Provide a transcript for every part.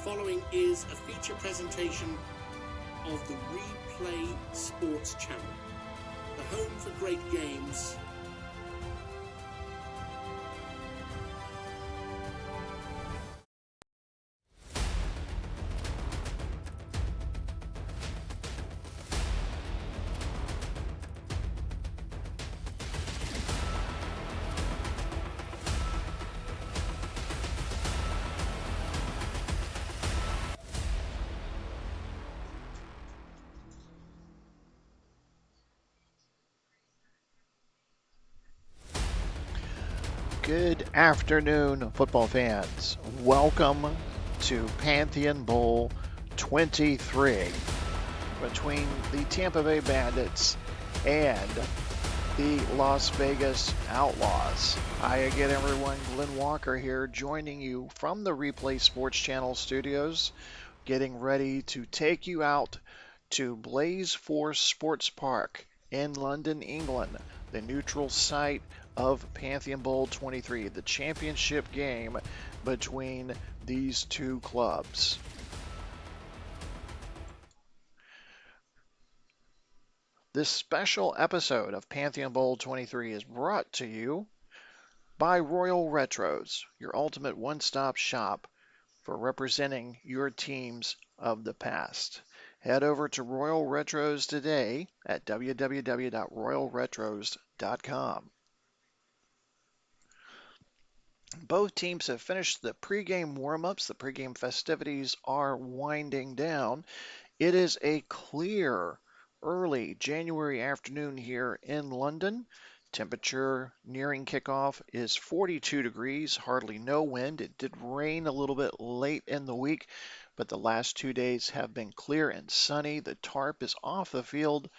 following is a feature presentation of the Replay Sports Channel, the home for great games. Good afternoon, football fans. Welcome to Pantheon Bowl XXIII between the Tampa Bay Bandits and the Las Vegas Outlaws. Hi again, everyone. Glenn Walker here, joining you from the Replay Sports Channel studios, getting ready to take you out to Blaze Force Sports Park in London, England, the neutral site of Pantheon Bowl XXIII, the championship game between these two clubs. This special episode of Pantheon Bowl XXIII is brought to you by Royal Retros, your ultimate one-stop shop for representing your teams of the past. Head over to Royal Retros today at www.royalretros.com. Both teams have finished the pregame warm-ups. The pregame festivities are winding down. It is a clear early January afternoon here in London. Temperature nearing kickoff is 42 degrees, hardly no wind. It did rain a little bit late in the week, but the last 2 days have been clear and sunny. The tarp is off the field.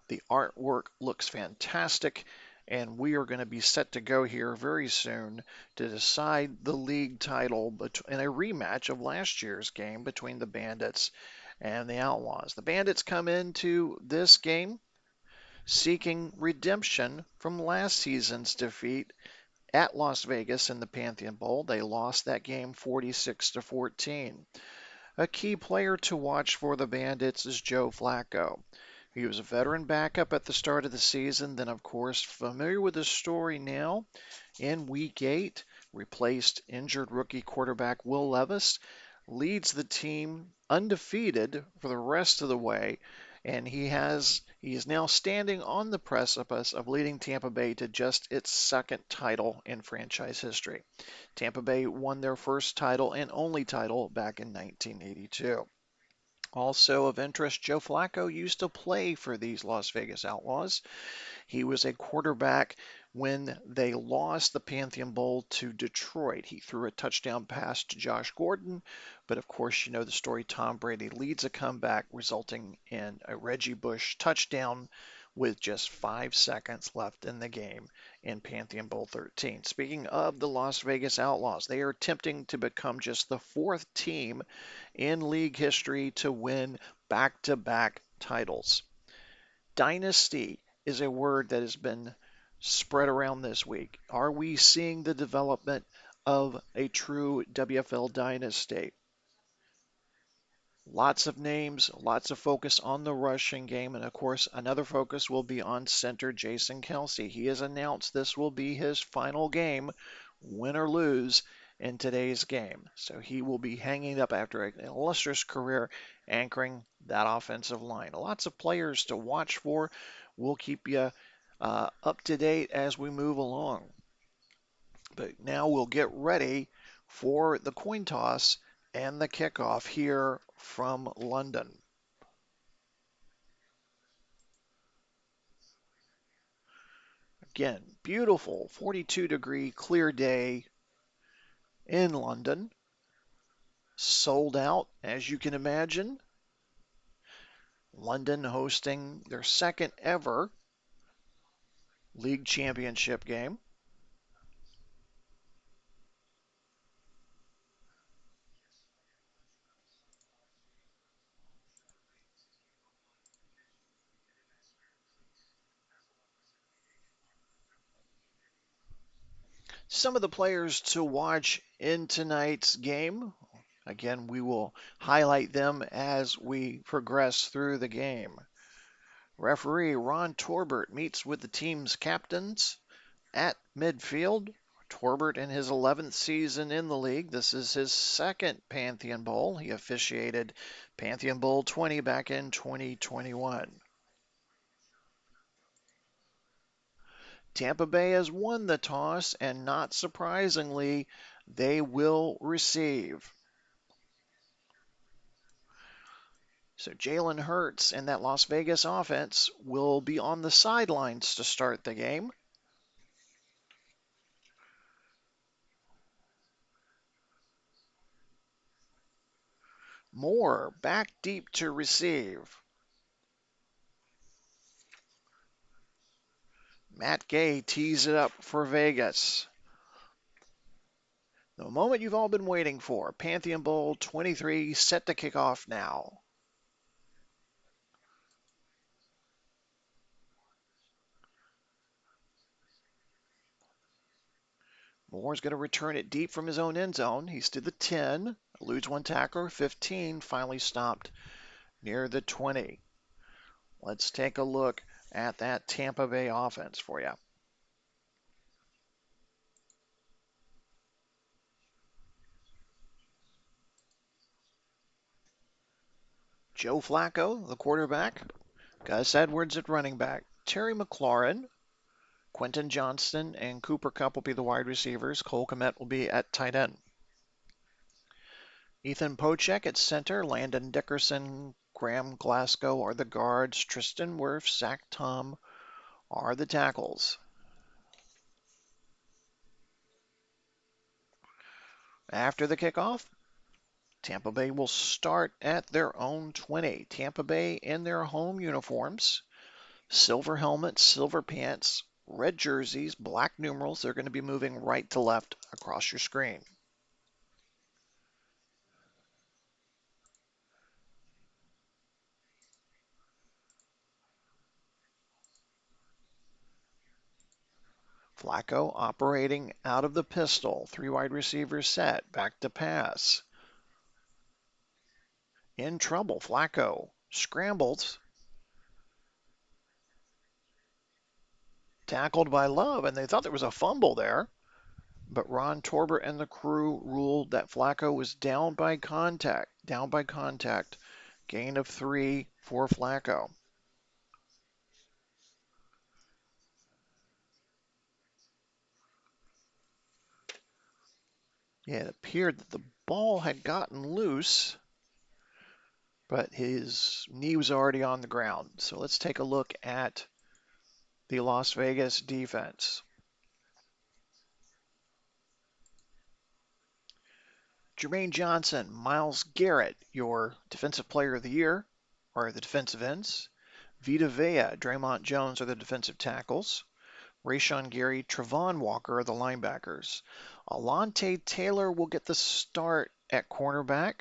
The artwork looks fantastic, and we are going to be set to go here very soon to decide the league title in a rematch of last year's game between the Bandits and the Outlaws. The Bandits come into this game seeking redemption from last season's defeat at Las Vegas in the Pantheon Bowl. They lost that game 46-14. A key player to watch for the Bandits is Joe Flacco. He was a veteran backup at the start of the season, then of course familiar with the story now. In Week 8, replaced injured rookie quarterback Will Levis, leads the team undefeated for the rest of the way, and he is now standing on the precipice of leading Tampa Bay to just its second title in franchise history. Tampa Bay won their first title and only title back in 1982. Also of interest, Joe Flacco used to play for these Las Vegas Outlaws. He was a quarterback when they lost the Pantheon Bowl to Detroit. He threw a touchdown pass to Josh Gordon, but of course you know the story. Tom Brady leads a comeback resulting in a Reggie Bush touchdown with just 5 seconds left in the game in Pantheon Bowl XIII. Speaking of the Las Vegas Outlaws, they are attempting to become just the fourth team in league history to win back-to-back titles. Dynasty is a word that has been spread around this week. Are we seeing the development of a true WFL dynasty? Lots of names, lots of focus on the rushing game, and of course another focus will be on center Jason Kelce. He has announced this will be his final game, win or lose, in today's game. So he will be hanging up after an illustrious career anchoring that offensive line. Lots of players to watch for. We'll keep you up to date as we move along. But now we'll get ready for the coin toss and the kickoff here from London. Again, beautiful 42-degree clear day in London. Sold out, as you can imagine. London hosting their second ever league championship game. Some of the players to watch in tonight's game, Again, we will highlight them as we progress through the game. Referee Ron Torbert meets with the team's captains at midfield. Torbert in his 11th season in the league. This is his second Pantheon Bowl. He officiated Pantheon Bowl XX back in 2021. Tampa Bay has won the toss, and not surprisingly, they will receive. So Jalen Hurts and that Las Vegas offense will be on the sidelines to start the game. Moore back deep to receive. Matt Gay tees it up for Vegas. The moment you've all been waiting for. Pantheon Bowl 23 set to kick off now. Moore's going to return it deep from his own end zone. He's to the 10, eludes one tackler, 15, finally stopped near the 20. Let's take a look at that Tampa Bay offense for you. Joe Flacco, the quarterback. Gus Edwards at running back. Terry McLaurin, Quentin Johnston, and Cooper Kupp will be the wide receivers. Cole Kmet will be at tight end. Ethan Pochek at center. Landon Dickerson, Graham Glasgow are the guards. Tristan Wirfs, Zach Tom are the tackles. After the kickoff, Tampa Bay will start at their own 20. Tampa Bay in their home uniforms. Silver helmets, silver pants, red jerseys, black numerals. They're going to be moving right to left across your screen. Flacco operating out of the pistol. 3 wide receivers set. Back to pass. In trouble. Flacco scrambles. Tackled by Love, and they thought there was a fumble there. But Ron Torbert and the crew ruled that Flacco was down by contact. Down by contact. Gain of 3 for Flacco. Yeah, it appeared that the ball had gotten loose, but his knee was already on the ground. So let's take a look at the Las Vegas defense. Jermaine Johnson, Myles Garrett, your Defensive Player of the Year, are the defensive ends. Vita Vea, Draymond Jones are the defensive tackles. Rashawn Gary, Travon Walker are the linebackers. Alontae Taylor will get the start at cornerback.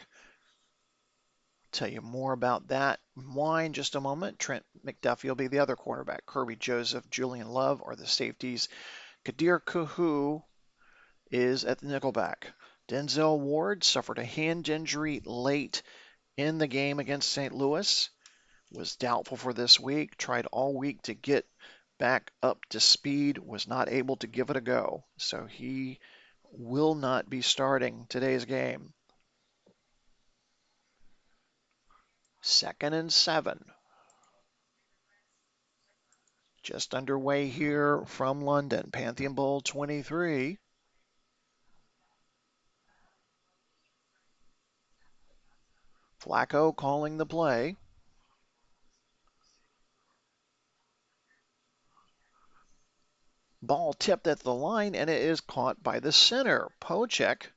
Tell you more about that in just a moment. Trent McDuffie will be the other cornerback. Kirby Joseph, Julian Love are the safeties. Kadir Kuhu is at the nickelback. Denzel Ward suffered a hand injury late in the game against St. Louis. Was doubtful for this week. Tried all week to get back up to speed. Was not able to give it a go. So he will not be starting today's game. 2nd and 7. Just underway here from London. Pantheon Bowl 23. Flacco calling the play. Ball tipped at the line, and it is caught by the center, Pochek,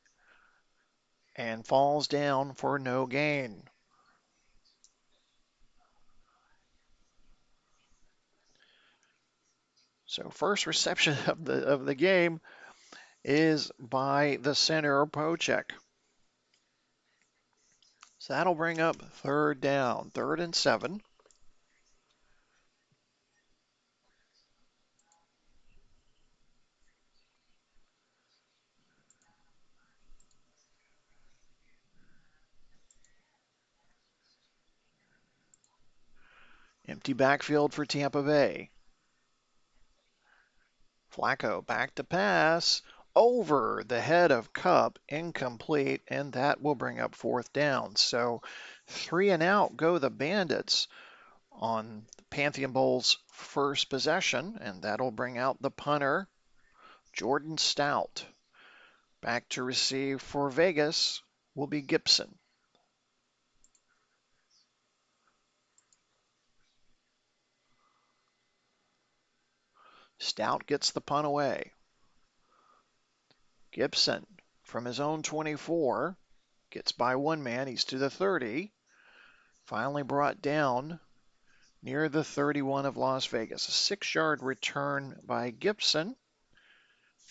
and falls down for no gain. So first reception of the game is by the center, Pochek. So that'll bring up 3rd down, 3rd and 7. Empty backfield for Tampa Bay. Flacco back to pass. Over the head of Cup, incomplete, and that will bring up fourth down. So 3 and out go the Bandits on Pantheon Bowl's first possession, and that'll bring out the punter, Jordan Stout. Back to receive for Vegas will be Gibson. Stout gets the punt away. Gibson from his own 24 gets by one man. He's to the 30. Finally brought down near the 31 of Las Vegas. A 6-yard return by Gibson.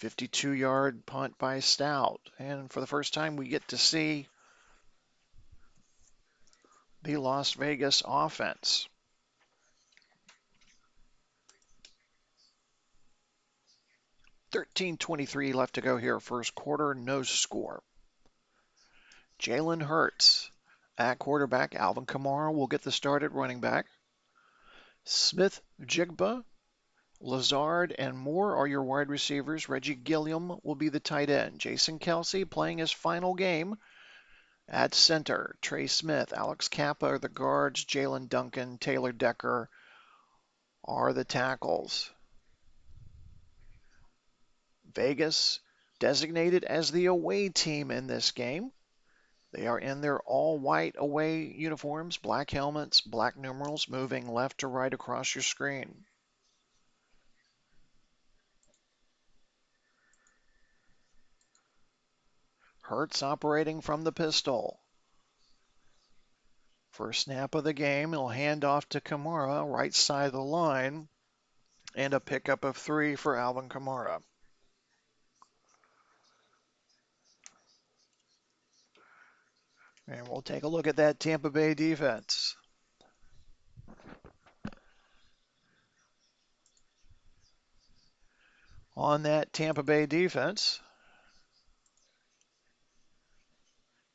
52-yard punt by Stout. And for the first time, we get to see the Las Vegas offense. 13:23 left to go here, first quarter, no score. Jalen Hurts at quarterback. Alvin Kamara will get the start at running back. Smith, Jigba, Lazard, and Moore are your wide receivers. Reggie Gilliam will be the tight end. Jason Kelsey playing his final game at center. Trey Smith, Alex Kappa are the guards. Jalen Duncan, Taylor Decker are the tackles. Vegas designated as the away team in this game. They are in their all-white away uniforms, black helmets, black numerals, moving left to right across your screen. Hurts operating from the pistol. First snap of the game, he'll hand off to Kamara, right side of the line, and a pickup of 3 for Alvin Kamara. And we'll take a look at that Tampa Bay defense. On that Tampa Bay defense,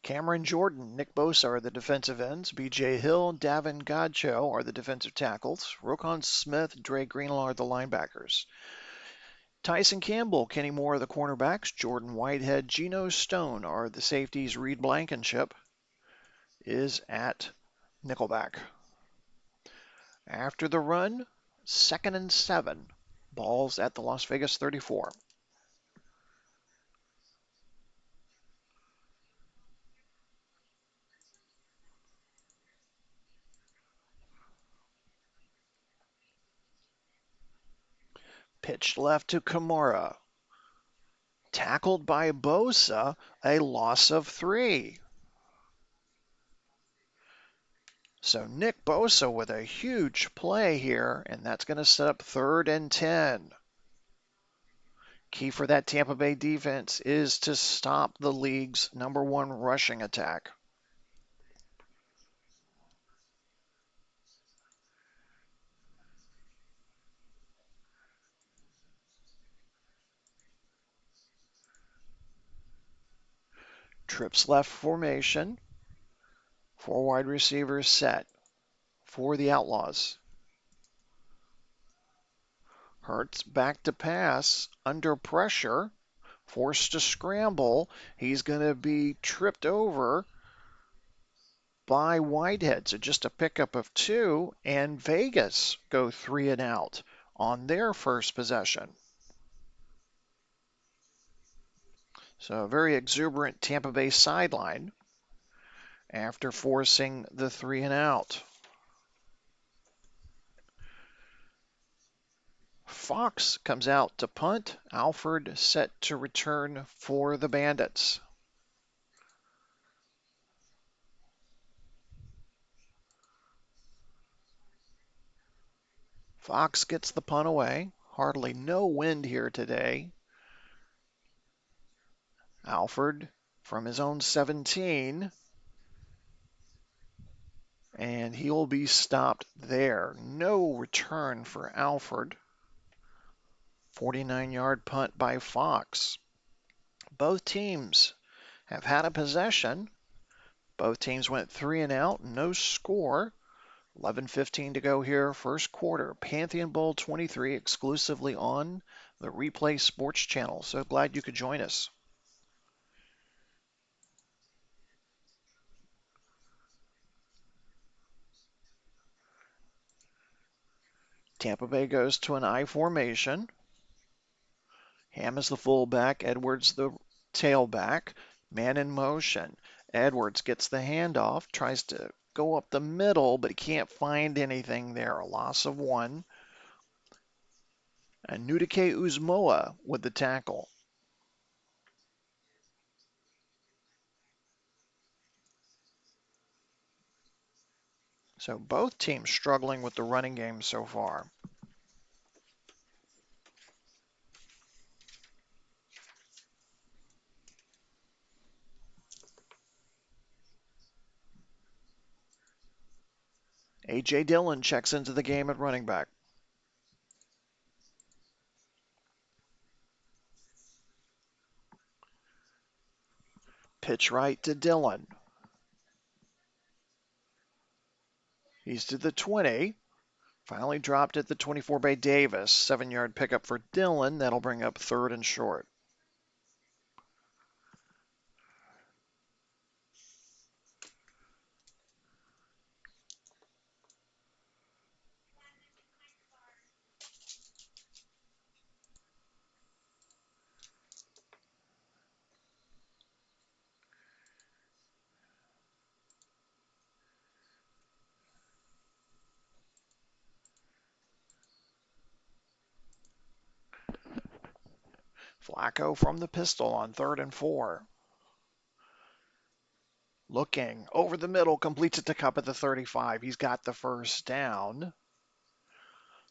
Cameron Jordan, Nick Bosa are the defensive ends. B.J. Hill, Davin Godcho are the defensive tackles. Roquan Smith, Dre Greenlaw are the linebackers. Tyson Campbell, Kenny Moore are the cornerbacks. Jordan Whitehead, Geno Stone are the safeties. Reed Blankenship is at nickelback. After the run, 2nd and 7. Ball's at the Las Vegas 34. Pitched left to Kamara. Tackled by Bosa, a loss of 3. So Nick Bosa with a huge play here, and that's going to set up 3rd and 10. Key for that Tampa Bay defense is to stop the league's #1 rushing attack. Trips left formation. 4 wide receivers set for the Outlaws. Hurts back to pass, under pressure, forced to scramble. He's going to be tripped over by Whitehead. So just a pickup of 2, and Vegas go 3 and out on their first possession. So a very exuberant Tampa Bay sideline after forcing the 3 and out. Fox comes out to punt. Alford set to return for the Bandits. Fox gets the punt away. Hardly no wind here today. Alford from his own 17. And he will be stopped there. No return for Alford. 49-yard punt by Fox. Both teams have had a possession. Both teams went 3 and out, no score. 11:15 to go here, first quarter. Pantheon Bowl 23 exclusively on the Replay Sports Channel. So glad you could join us. Tampa Bay goes to an I formation. Ham is the fullback, Edwards the tailback. Man in motion. Edwards gets the handoff, tries to go up the middle, but he can't find anything there. A loss of 1. And Nudike Uzmoa with the tackle. So both teams struggling with the running game so far. A.J. Dillon checks into the game at running back. Pitch right to Dillon. He's to the 20. Finally dropped at the 24 by Davis. 7-yard pickup for Dillon. That'll bring up 3rd and short. Flacco from the pistol on 3rd and 4. Looking over the middle, completes it to Cup at the 35. He's got the first down.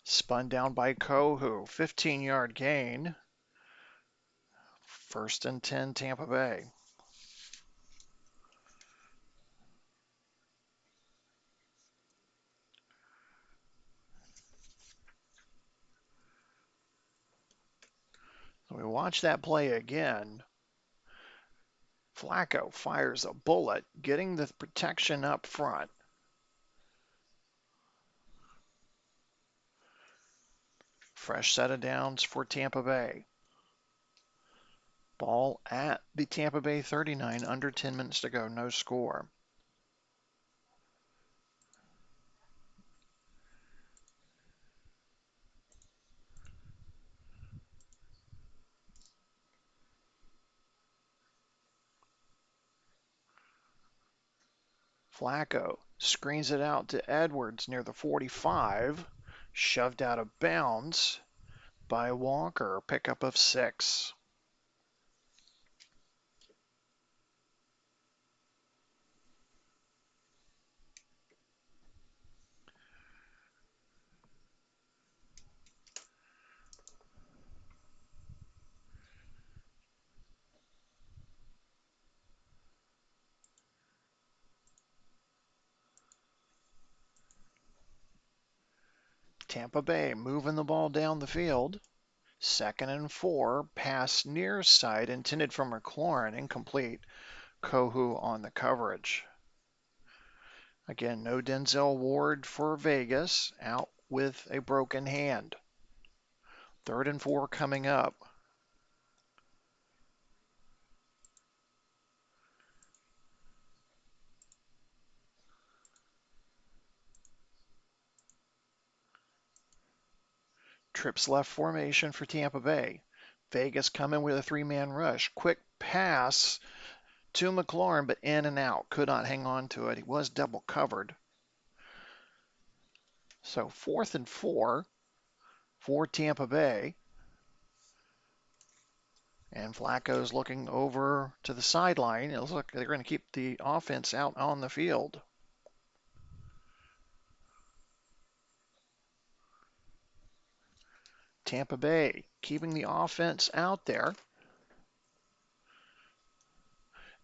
Spun down by Kohu. 15-yard gain. 1st and 10, Tampa Bay. So we watch that play again. Flacco fires a bullet, getting the protection up front. Fresh set of downs for Tampa Bay. Ball at the Tampa Bay 39, under 10 minutes to go, no score. Flacco screens it out to Edwards near the 45, shoved out of bounds by Walker, pickup of 6. Tampa Bay moving the ball down the field. 2nd and 4, pass near side intended for McLaurin, incomplete. Kohu on the coverage. Again, no Denzel Ward for Vegas, out with a broken hand. 3rd and 4 coming up. Trips left formation for Tampa Bay. Vegas coming with a 3-man rush. Quick pass to McLaurin, but in and out. Could not hang on to it. He was double covered. So 4th and 4 for Tampa Bay. And Flacco's looking over to the sideline. It looks like they're going to keep the offense out on the field. Tampa Bay keeping the offense out there.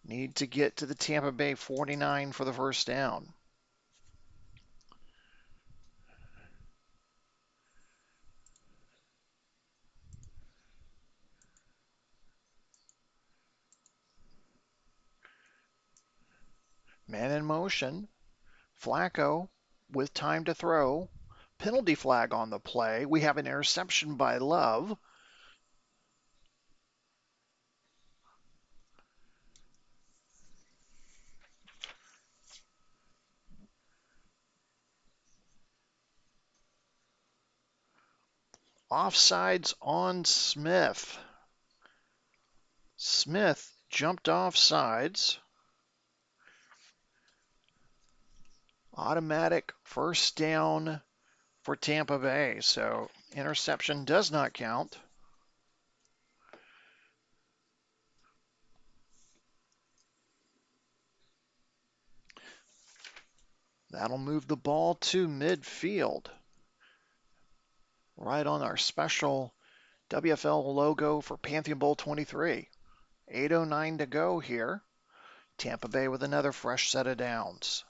Need to get to the Tampa Bay 49 for the first down. Man in motion. Flacco with time to throw. Penalty flag on the play. We have an interception by Love. Offsides on Smith. Smith jumped offsides. Automatic first down for Tampa Bay. So interception does not count. That'll move the ball to midfield. Right on our special WFL logo for Pantheon Bowl XXIII. 8:09 to go here. Tampa Bay with another fresh set of downs.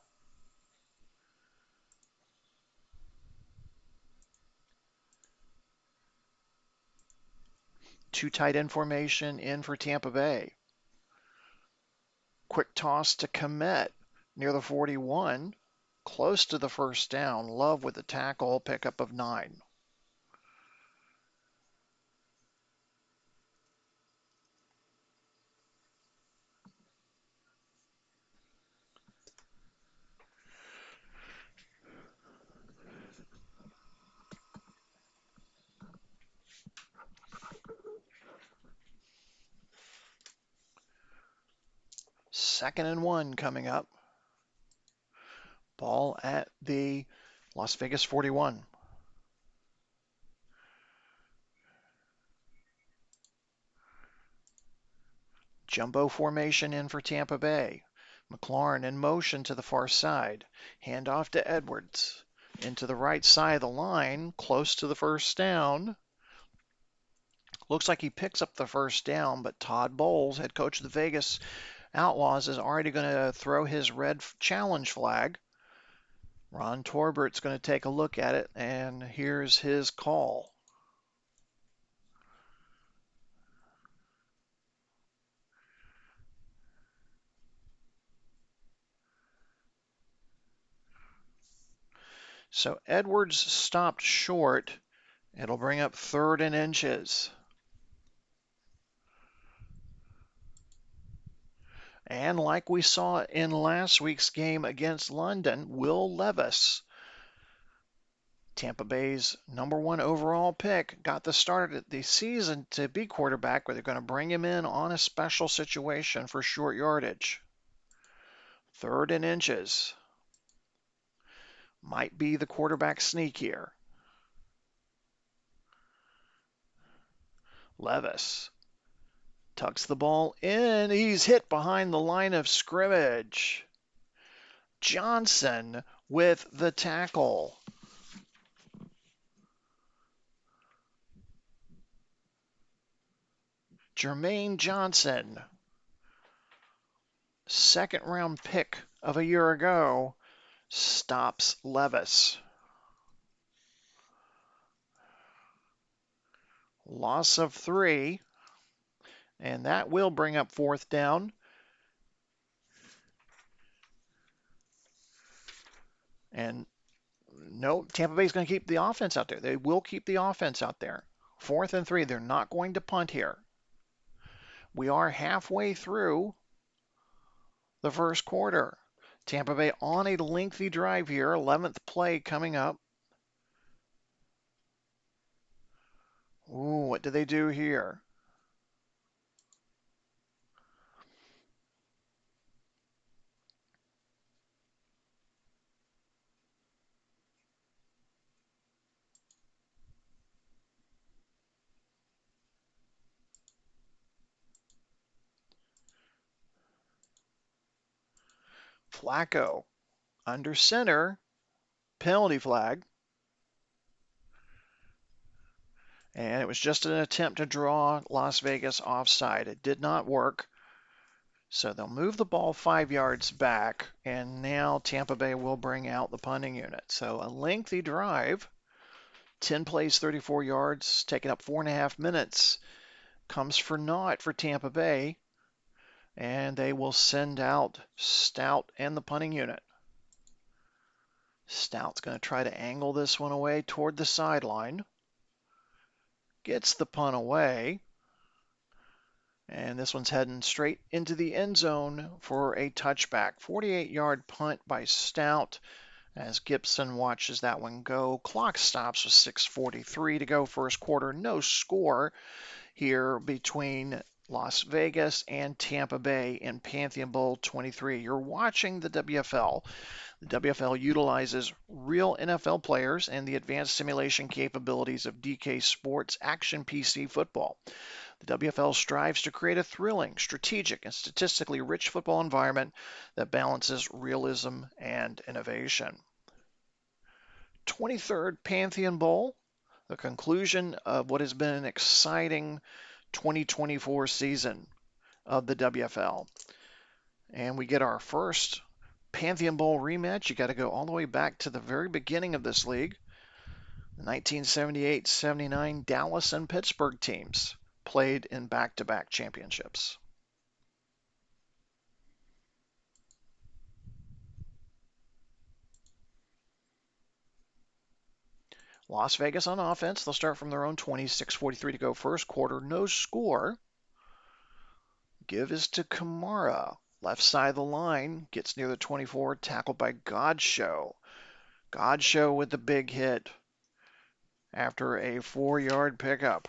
Two tight end formation in for Tampa Bay. Quick toss to Komet near the 41. Close to the first down. Love with the tackle, pickup of 9. Second and 1 coming up. Ball at the Las Vegas 41. Jumbo formation in for Tampa Bay. McLaurin in motion to the far side. Handoff to Edwards. Into the right side of the line, close to the first down. Looks like he picks up the first down, but Todd Bowles, head coach of the Vegas Outlaws, is already going to throw his red challenge flag. Ron Torbert's going to take a look at it, and here's his call. So Edwards stopped short. It'll bring up 3rd and inches. And like we saw in last week's game against London, Will Levis, Tampa Bay's #1 overall pick, got the start of the season to be quarterback, but they're going to bring him in on a special situation for short yardage. 3rd and inches. Might be the quarterback sneak here. Levis tucks the ball in. He's hit behind the line of scrimmage. Johnson with the tackle. Jermaine Johnson, 2nd round pick of a year ago, stops Levis. Loss of 3, and that will bring up 4th down. And no, Tampa Bay's going to keep the offense out there. They will keep the offense out there. 4th and 3. They're not going to punt here. We are halfway through the first quarter. Tampa Bay on a lengthy drive here. 11th play coming up. Ooh, what do they do here? Flacco under center. Penalty flag. And it was just an attempt to draw Las Vegas offside. It did not work. So they'll move the ball 5 yards back, and now Tampa Bay will bring out the punting unit. So a lengthy drive, 10 plays, 34 yards, taking up 4.5 minutes, comes for naught for Tampa Bay, and they will send out Stout and the punting unit. Stout's going to try to angle this one away toward the sideline. Gets the punt away. And this one's heading straight into the end zone for a touchback. 48-yard punt by Stout as Gibson watches that one go. Clock stops with 6:43 to go first quarter. No score here between Las Vegas and Tampa Bay in Pantheon Bowl XXIII. You're watching the WFL. The WFL utilizes real NFL players and the advanced simulation capabilities of DK Sports Action PC Football. The WFL strives to create a thrilling, strategic, and statistically rich football environment that balances realism and innovation. 23rd Pantheon Bowl, the conclusion of what has been an exciting 2024 season of the WFL. And we get our first Pantheon Bowl rematch. You got to go all the way back to the very beginning of this league. The 1978-79 Dallas and Pittsburgh teams played in back-to-back championships. Las Vegas on offense. They'll start from their own 20, 6:43 to go first quarter. No score. Give is to Kamara. Left side of the line. Gets near the 24. Tackled by Godshow. Godshow with the big hit after a 4-yard pickup.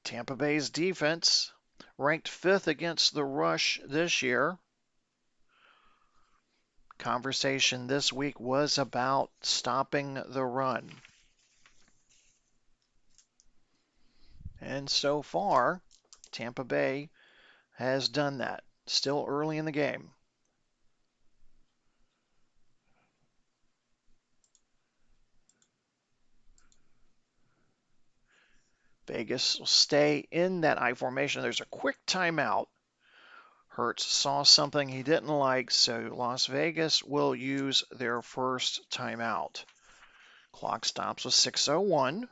Tampa Bay's defense ranked 5th against the rush this year. Conversation this week was about stopping the run. And so far, Tampa Bay has done that. Still early in the game. Vegas will stay in that I formation. There's a quick timeout. Hurts saw something he didn't like, so Las Vegas will use their first timeout. Clock stops with 6:01.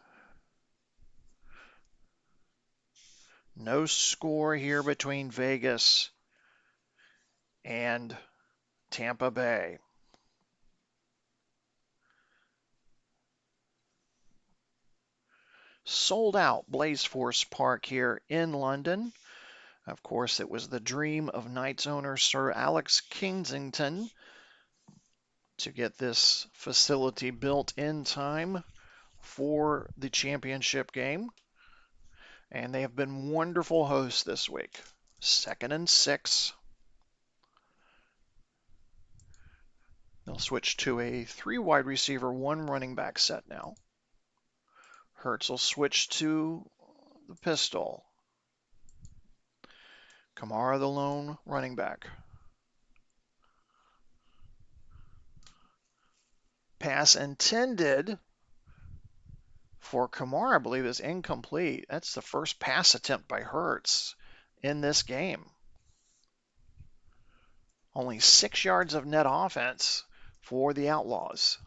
No score here between Vegas and Tampa Bay. Sold out Blaze Force Park here in London. Of course, it was the dream of Knights owner Sir Alex Kensington to get this facility built in time for the championship game. And they have been wonderful hosts this week. 2nd and 6. They'll switch to a 3 wide receiver, 1 running back set now. Hurts will switch to the pistol. Kamara the lone running back. Pass intended for Kamara, I believe, is incomplete. That's the first pass attempt by Hurts in this game. Only 6 yards of net offense for the Outlaws.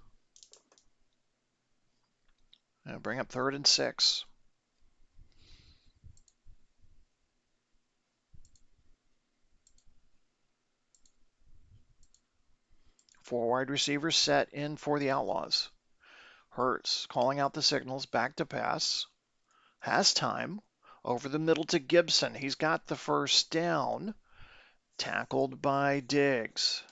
Now bring up 3rd and 6. Four wide receivers set in for the Outlaws. Hurts calling out the signals, back to pass. Has time. Over the middle to Gibson. He's got the first down. Tackled by Diggs.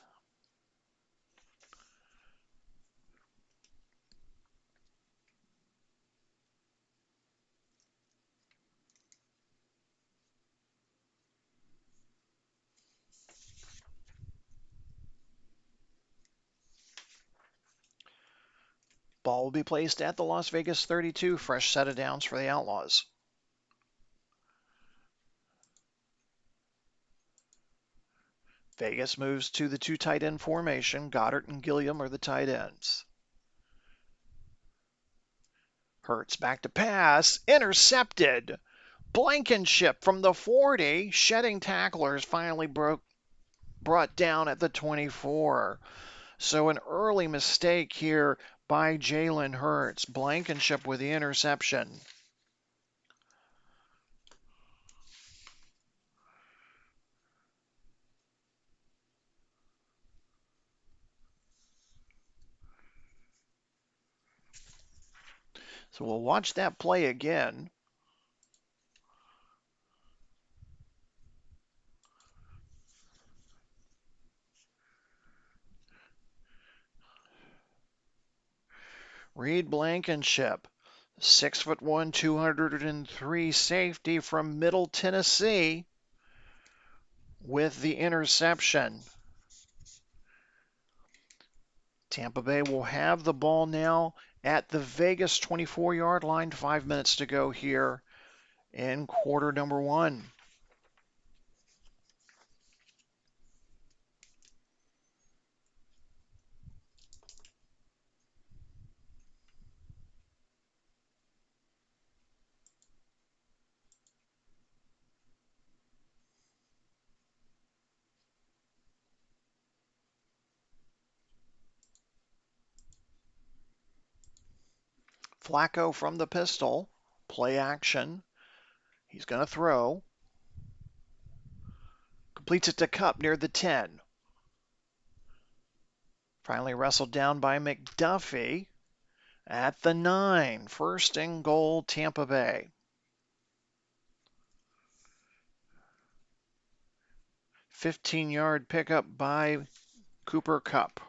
Ball will be placed at the Las Vegas 32. Fresh set of downs for the Outlaws. Vegas moves to the 2 tight end formation. Goddard and Gilliam are the tight ends. Hurts back to pass. Intercepted Blankenship from the 40, shedding tacklers, finally brought down at the 24. So an early mistake here by Jalen Hurts. Blankenship with the interception. So we'll watch that play again. Reed Blankenship, 6'1", 203 safety from Middle Tennessee with the interception. Tampa Bay will have the ball now at the Vegas 24-yard line. 5 minutes to go here in quarter number 1. Flacco from the pistol. Play action. He's going to throw. Completes it to Cup near the 10. Finally wrestled down by McDuffie at the 9. First and goal, Tampa Bay. 15-yard pickup by Cooper Kupp.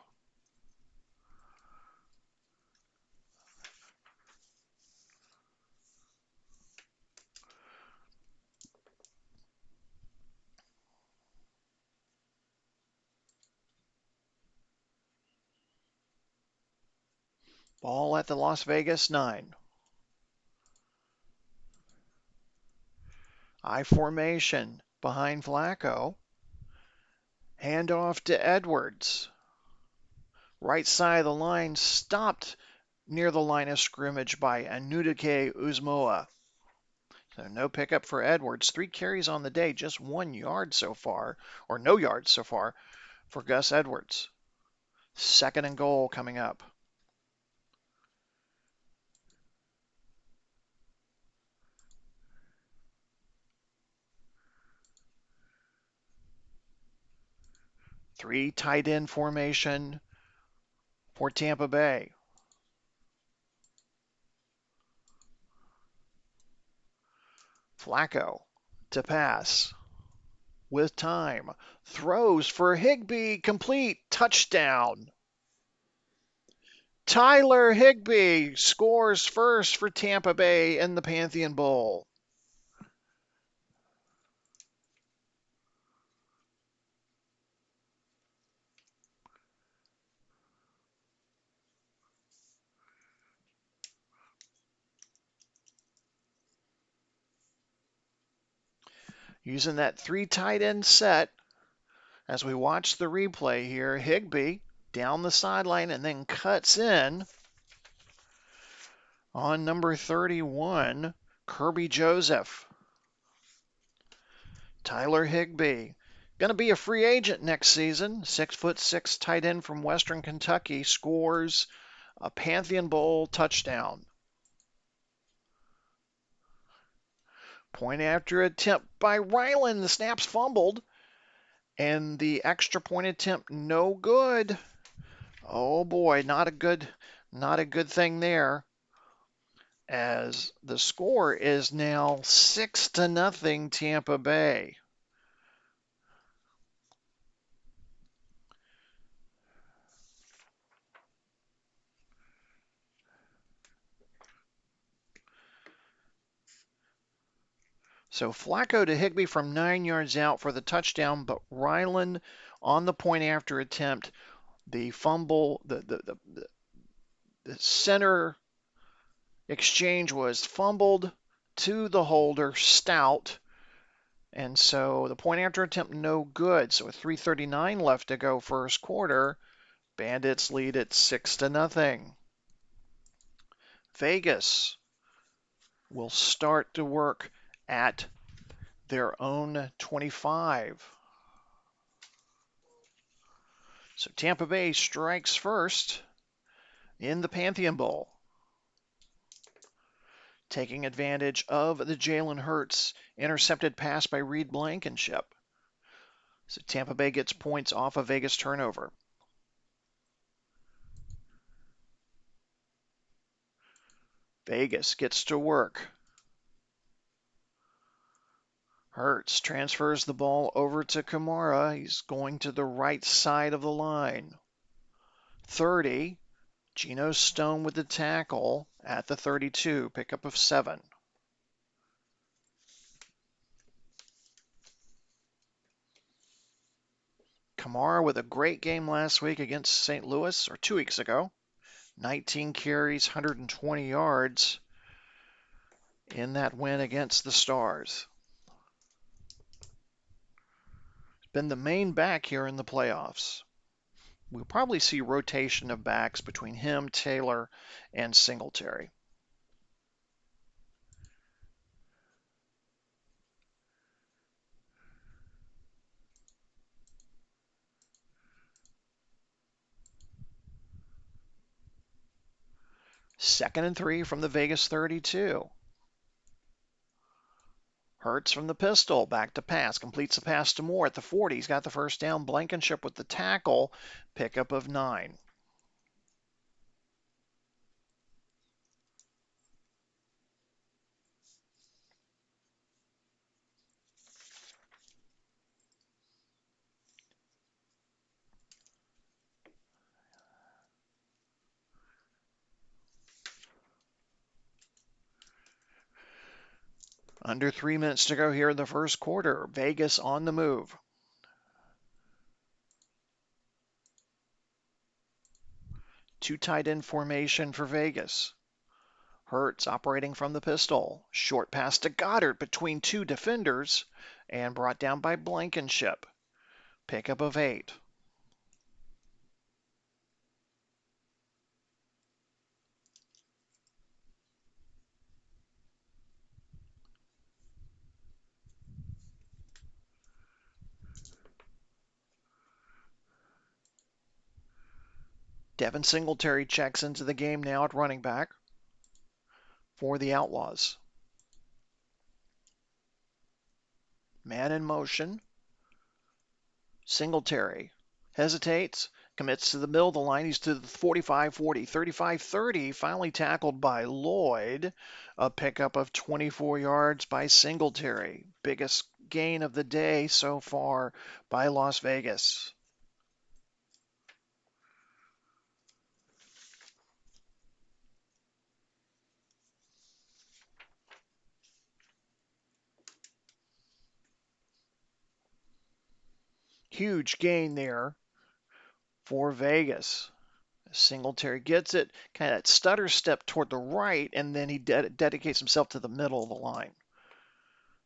Ball at the Las Vegas 9. I formation behind Flacco. Handoff to Edwards. Right side of the line, stopped near the line of scrimmage by Anudike Uzmoa. So no pickup for Edwards. 3 carries on the day, just 1 yard so far, or no yards so far for Gus Edwards. Second and goal coming up. Three tight end formation for Tampa Bay. Flacco to pass with time. Throws for Higbee, complete, touchdown. Tyler Higbee scores first for Tampa Bay in the Pantheon Bowl. Using that 3 tight end set, as we watch the replay here, Higbee down the sideline and then cuts in on number 31, Kirby Joseph. Tyler Higbee, going to be a free agent next season. 6'6" tight end from Western Kentucky, scores a Pantheon Bowl touchdown. Point after attempt by Ryland. The snap's fumbled. And the extra point attempt, no good. Oh boy, not a good thing there. As the score is now 6-0 Tampa Bay. So Flacco to Higbee from 9 yards out for the touchdown, but Ryland on the point after attempt, the fumble, the center exchange was fumbled to the holder, Stout, and so the point after attempt no good. So with 3:39 left to go first quarter, Bandits lead at 6-0. Vegas will start to work at their own 25. So Tampa Bay strikes first in the Pantheon Bowl, taking advantage of the Jalen Hurts intercepted pass by Reed Blankenship. So Tampa Bay gets points off a Vegas turnover. Vegas gets to work. Hurts transfers the ball over to Kamara. He's going to the right side of the line. 30. Geno Stone with the tackle at the 32, pickup of 7. Kamara with a great game last week against St. Louis, or 2 weeks ago. 19 carries, 120 yards in that win against the Stars. He's been the main back here in the playoffs. We'll probably see rotation of backs between him, Taylor, and Singletary. Second and 3 from the Vegas 32. Hurts from the pistol, back to pass, completes the pass to Moore at the 40. He's got the first down. Blankenship with the tackle, pickup of 9. Under 3 minutes to go here in the first quarter. Vegas on the move. Two tight end formation for Vegas. Hurts operating from the pistol. Short pass to Goddard between 2 defenders and brought down by Blankenship. Pickup of 8. Devin Singletary checks into the game now at running back for the Outlaws. Man in motion. Singletary hesitates, commits to the middle of the line. He's to the 45-40, 35-30, finally tackled by Lloyd. A pickup of 24 yards by Singletary. Biggest gain of the day so far by Las Vegas. Huge gain there for Vegas. Singletary gets it, kind of stutter step toward the right, and then he dedicates himself to the middle of the line.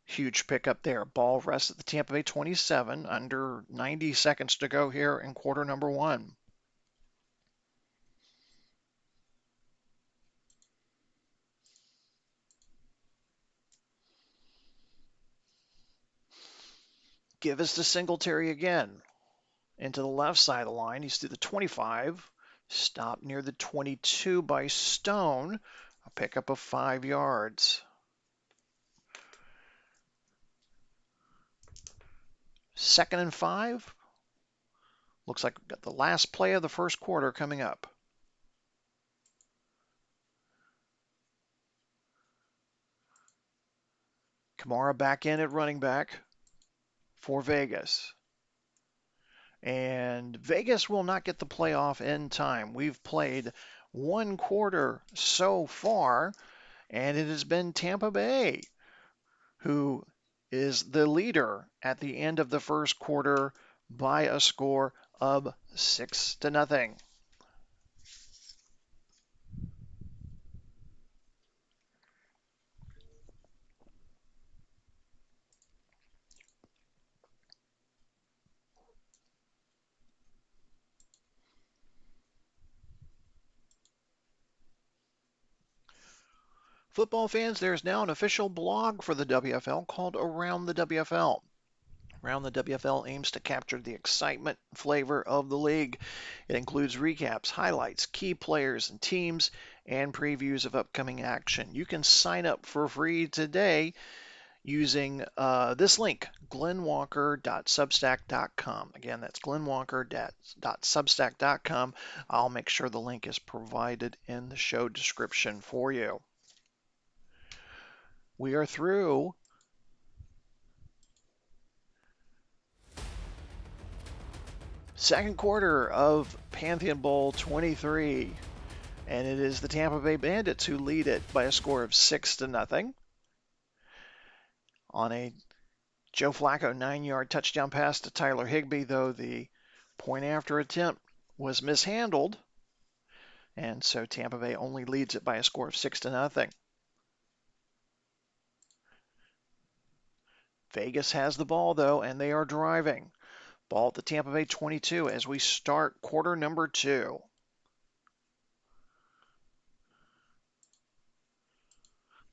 Huge pickup there. Ball rests at the Tampa Bay 27, under 90 seconds to go here in quarter number 1. Give us to Singletary again. Into the left side of the line. He's to the 25. Stopped near the 22 by Stone. A pickup of 5 yards. Second and 5. Looks like we've got the last play of the first quarter coming up. Kamara back in at running back for Vegas. And Vegas will not get the playoff in time. We've played 1 quarter so far, and it has been Tampa Bay who is the leader at the end of the first quarter by a score of 6-0. Football fans, there's now an official blog for the WFL called Around the WFL. Around the WFL aims to capture the excitement and flavor of the league. It includes recaps, highlights, key players and teams, and previews of upcoming action. You can sign up for free today using this link, glennwalker.substack.com. Again, that's glennwalker.substack.com. I'll make sure the link is provided in the show description for you. We are through second quarter of Pantheon Bowl XXIII, and it is the Tampa Bay Bandits who lead it by a score of 6-0 on a Joe Flacco 9-yard touchdown pass to Tyler Higbee, though the point after attempt was mishandled, and so Tampa Bay only leads it by a score of 6-0. Vegas has the ball, though, and they are driving. Ball at the Tampa Bay 22 as we start quarter number 2.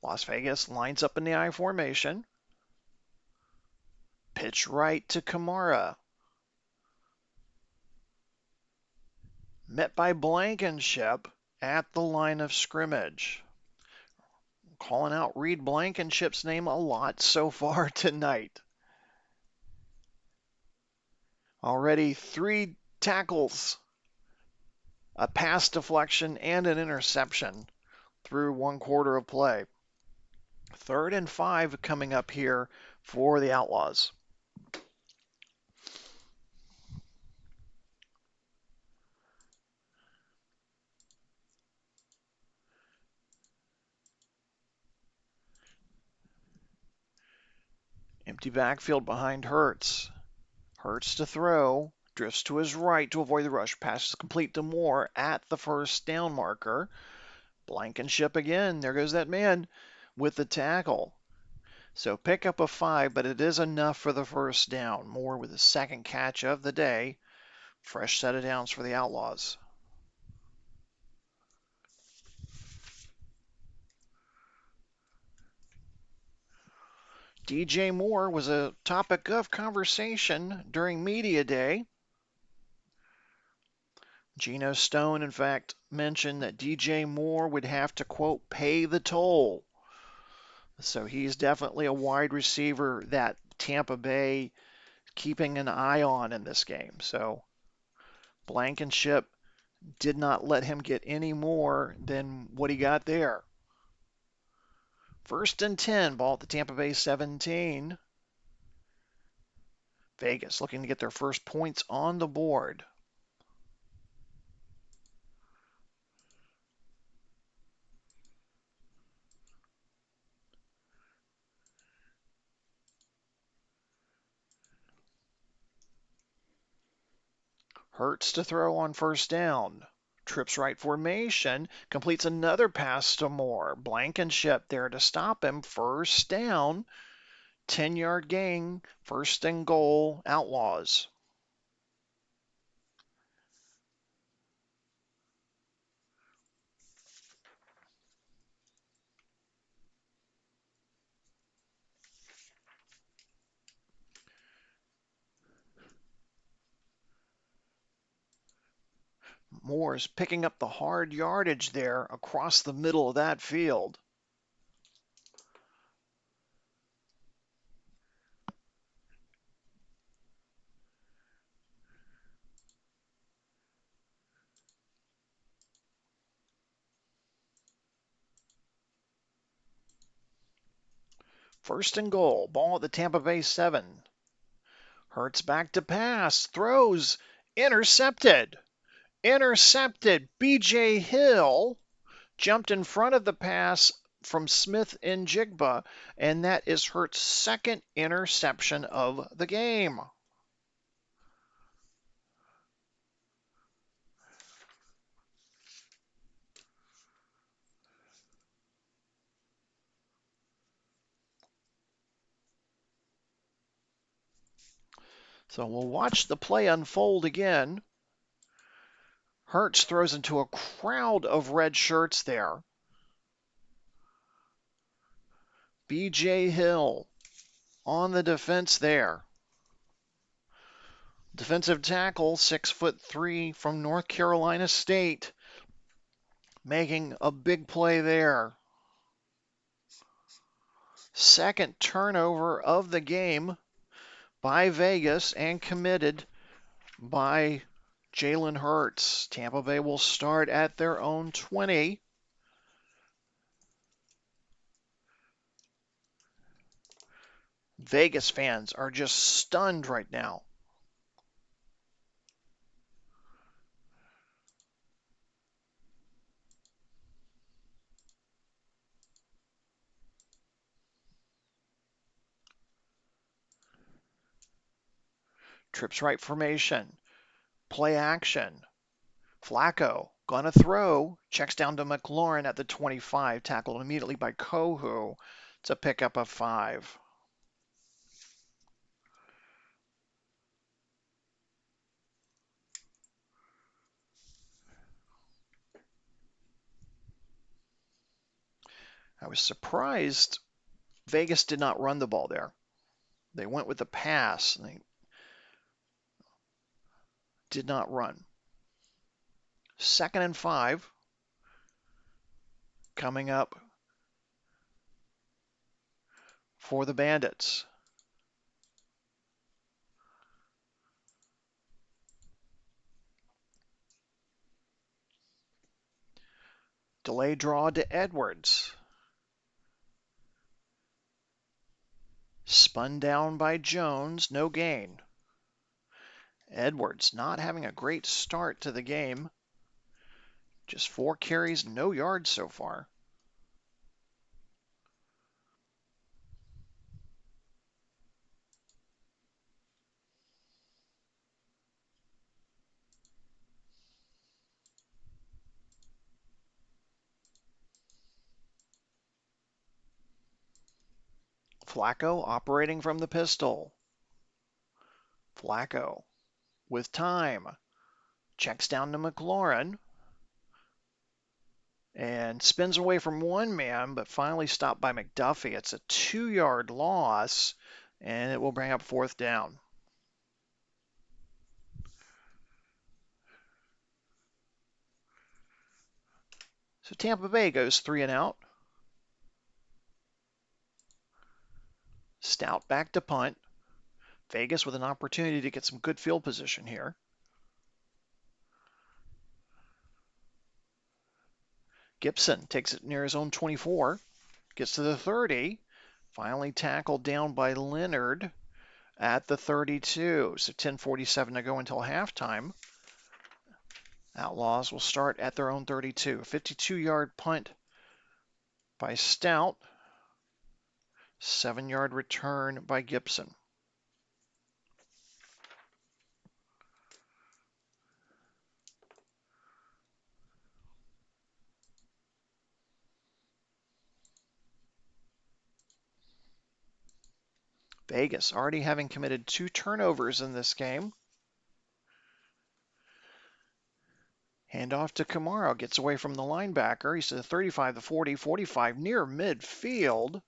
Las Vegas lines up in the I formation. Pitch right to Kamara. Met by Blankenship at the line of scrimmage. Calling out Reed Blankenship's name a lot so far tonight. Already 3 tackles, a pass deflection, and an interception through 1 quarter of play. 3rd and 5 coming up here for the Outlaws. Empty backfield behind Hurts. Hurts to throw. Drifts to his right to avoid the rush. Passes complete to Moore at the first down marker. Blankenship again. There goes that man with the tackle. So pick up a 5, but it is enough for the first down. Moore with his second catch of the day. Fresh set of downs for the Outlaws. DJ Moore was a topic of conversation during media day. Geno Stone, in fact, mentioned that DJ Moore would have to, quote, pay the toll. So he's definitely a wide receiver that Tampa Bay keeping an eye on in this game. So Blankenship did not let him get any more than what he got there. 1st and 10, ball at the Tampa Bay 17. Vegas looking to get their first points on the board. Hurts to throw on first down. Trips right formation, completes another pass to Moore. Blankenship there to stop him. First down, 10-yard gain, 1st and goal, Outlaws. Moore's picking up the hard yardage there across the middle of that field. First and goal, ball at the Tampa Bay 7. Hurts back to pass, throws, intercepted. B.J. Hill jumped in front of the pass from Smith and Jigba, and that is Hurts' second interception of the game. So we'll watch the play unfold again. Hurts throws into a crowd of red shirts there. B.J. Hill on the defense there. Defensive tackle, 6'3" from North Carolina State, making a big play there. Second turnover of the game by Vegas and committed by Jalen Hurts. Tampa Bay will start at their own 20. Vegas fans are just stunned right now. Trips right formation. Play action. Flacco gonna throw. Checks down to McLaurin at the 25. Tackled immediately by Kohu. It's a pickup of 5. I was surprised Vegas did not run the ball there. They went with the pass. They did not run. 2nd and 5 coming up for the Bandits. Delay draw to Edwards. Spun down by Jones, no gain. Edwards not having a great start to the game. Just 4 carries, no yards so far. Flacco operating from the pistol. Flacco with time. Checks down to McLaurin. And spins away from one man, but finally stopped by McDuffie. It's a 2-yard loss, and it will bring up 4th down. So Tampa Bay goes 3 and out. Stout back to punt. Vegas with an opportunity to get some good field position here. Gibson takes it near his own 24. Gets to the 30. Finally tackled down by Leonard at the 32. So 10:47 to go until halftime. Outlaws will start at their own 32. 52-yard punt by Stout. 7-yard return by Gibson. Vegas already having committed 2 turnovers in this game. Handoff to Camaro. Gets away from the linebacker. He's to the 35, the 40, 45, near midfield.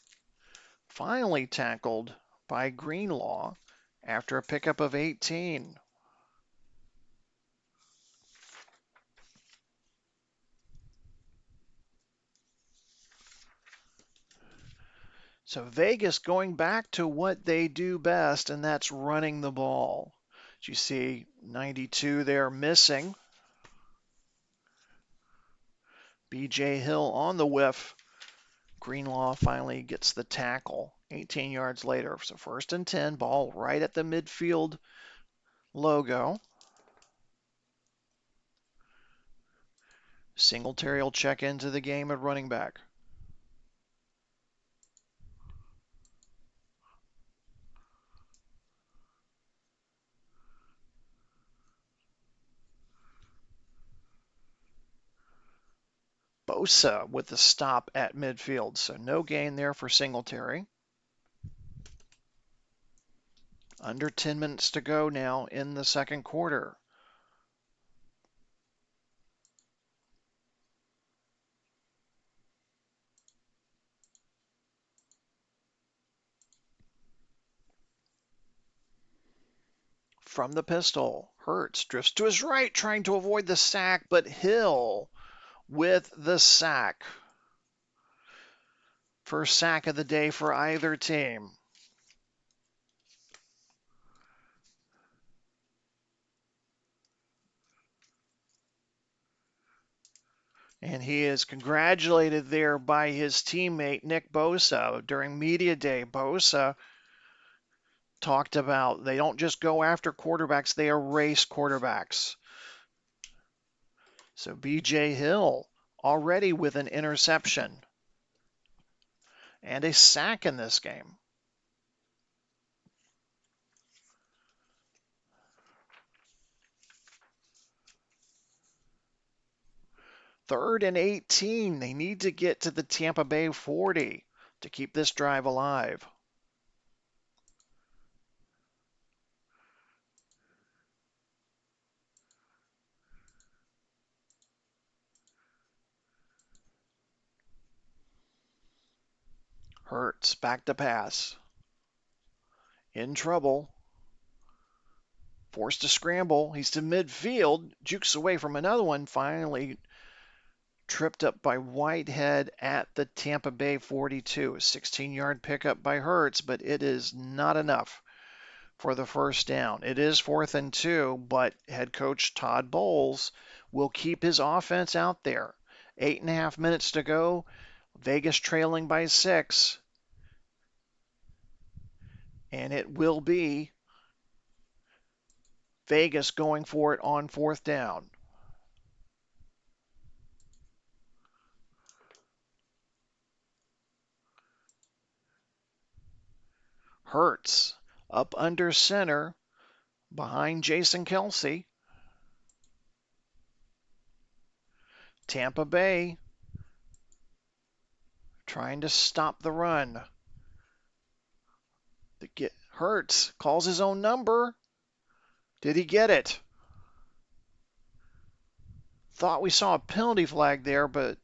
Finally tackled by Greenlaw after a pickup of 18. So Vegas going back to what they do best, and that's running the ball. As you see, 92 there missing. B.J. Hill on the whiff. Greenlaw finally gets the tackle 18 yards later. So 1st and 10, ball right at the midfield logo. Singletary will check into the game at running back. Bosa with the stop at midfield, so no gain there for Singletary. Under 10 minutes to go now in the second quarter. from the pistol. Hurts drifts to his right, trying to avoid the sack, but Hill with the sack. First sack of the day for either team. And he is congratulated there by his teammate, Nick Bosa. During media day, Bosa talked about they don't just go after quarterbacks, they erase quarterbacks. So B.J. Hill already with an interception and a sack in this game. Third and 18. They need to get to the Tampa Bay 40 to keep this drive alive. Hurts back to pass. In trouble. Forced to scramble. He's to midfield. Jukes away from another one. Finally tripped up by Whitehead at the Tampa Bay 42. A 16-yard pickup by Hurts, but it is not enough for the first down. It is 4th and 2, but head coach Todd Bowles will keep his offense out there. 8.5 minutes to go. Vegas trailing by 6. And it will be Vegas going for it on 4th down. Hurts up under center behind Jason Kelce. Tampa Bay trying to stop the run. Hurts calls his own number. Did he get it? Thought we saw a penalty flag there, but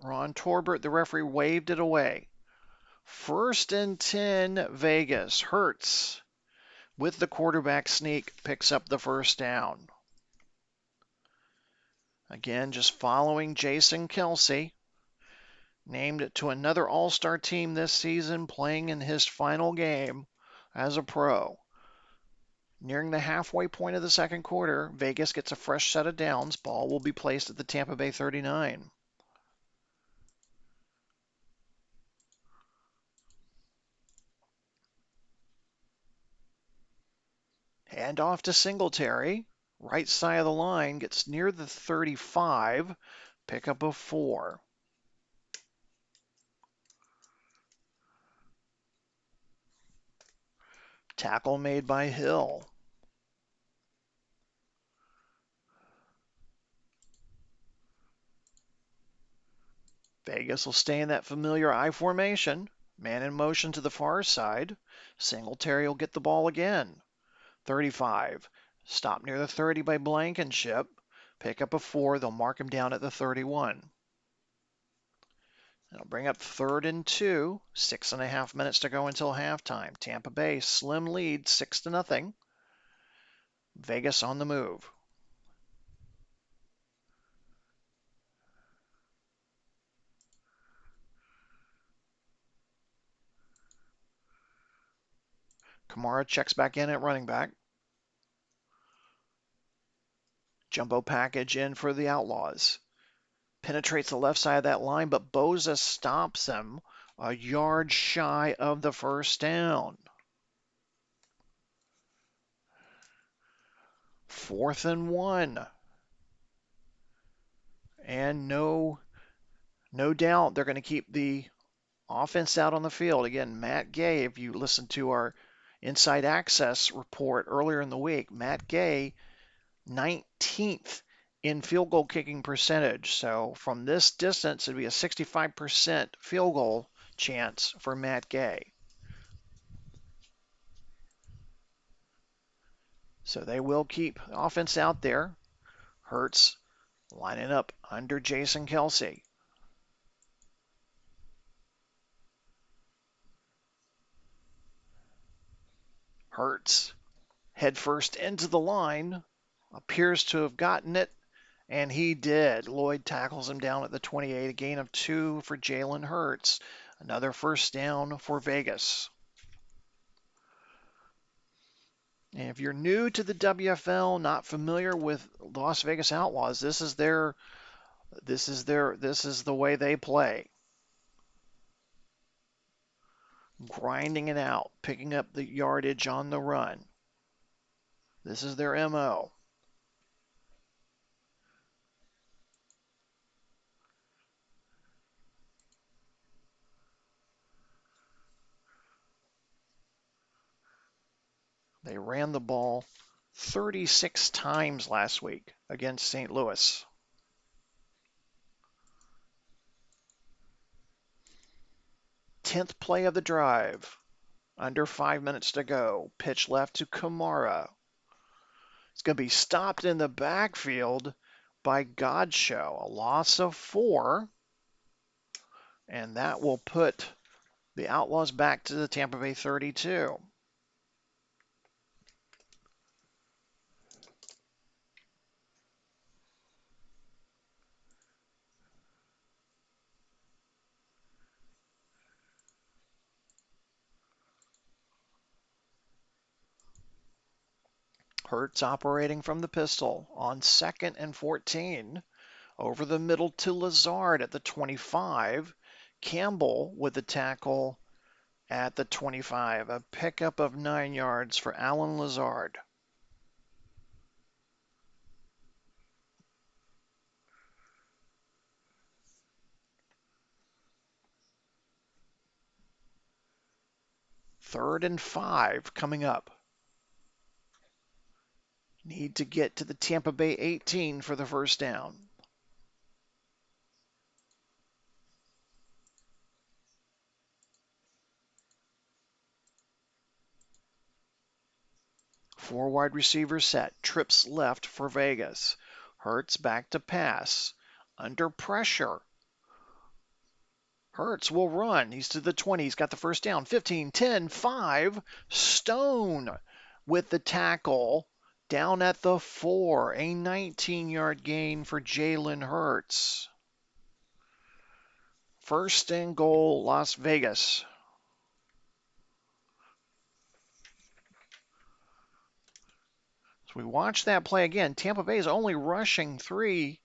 Ron Torbert, the referee, waved it away. 1st and 10, Vegas. Hurts with the quarterback sneak picks up the first down. Again, just following Jason Kelce. Named to another All-Star team this season, playing in his final game as a pro. Nearing the halfway point of the second quarter, Vegas gets a fresh set of downs. Ball will be placed at the Tampa Bay 39. Hand off to Singletary. Right side of the line, gets near the 35. Pickup of 4. Tackle made by Hill. Vegas will stay in that familiar I formation. Man in motion to the far side. Singletary will get the ball again. 35. Stop near the 30 by Blankenship. Pickup of 4. They'll mark him down at the 31. That'll bring up 3rd and 2. 6.5 minutes to go until halftime. Tampa Bay, slim lead, 6-0. Vegas on the move. Kamara checks back in at running back. Jumbo package in for the Outlaws. Penetrates the left side of that line, but Bosa stops him a yard shy of the first down. 4th and 1. And no doubt they're going to keep the offense out on the field. Again, Matt Gay, if you listen to our Inside Access report earlier in the week, Matt Gay, 19th in field goal kicking percentage. So from this distance, it'd be a 65% field goal chance for Matt Gay. So they will keep offense out there. Hurts lining up under Jason Kelce. Hurts Head first into the line. Appears to have gotten it, and he did. Lloyd tackles him down at the 28, a gain of 2 for Jalen Hurts. Another first down for Vegas. And if you're new to the WFL, not familiar with Las Vegas Outlaws, this is the way they play. Grinding it out, picking up the yardage on the run. This is their MO. They ran the ball 36 times last week against St. Louis. Tenth play of the drive. Under 5 minutes to go. Pitch left to Kamara. It's going to be stopped in the backfield by Godshow. A loss of 4. And that will put the Outlaws back to the Tampa Bay 32. Hurts operating from the pistol on 2nd and 14. Over the middle to Lazard at the 25. Campbell with the tackle at the 25. A pickup of 9 yards for Alan Lazard. Third and 5 coming up. Need to get to the Tampa Bay 18 for the first down. Four wide receivers set. Trips left for Vegas. Hurts back to pass. Under pressure. Hurts will run. He's to the 20. He's got the first down. 15, 10, 5. Stone with the tackle. Down at the 4. A 19-yard gain for Jalen Hurts. First and goal, Las Vegas. So we watch that play again. Tampa Bay is only rushing 3,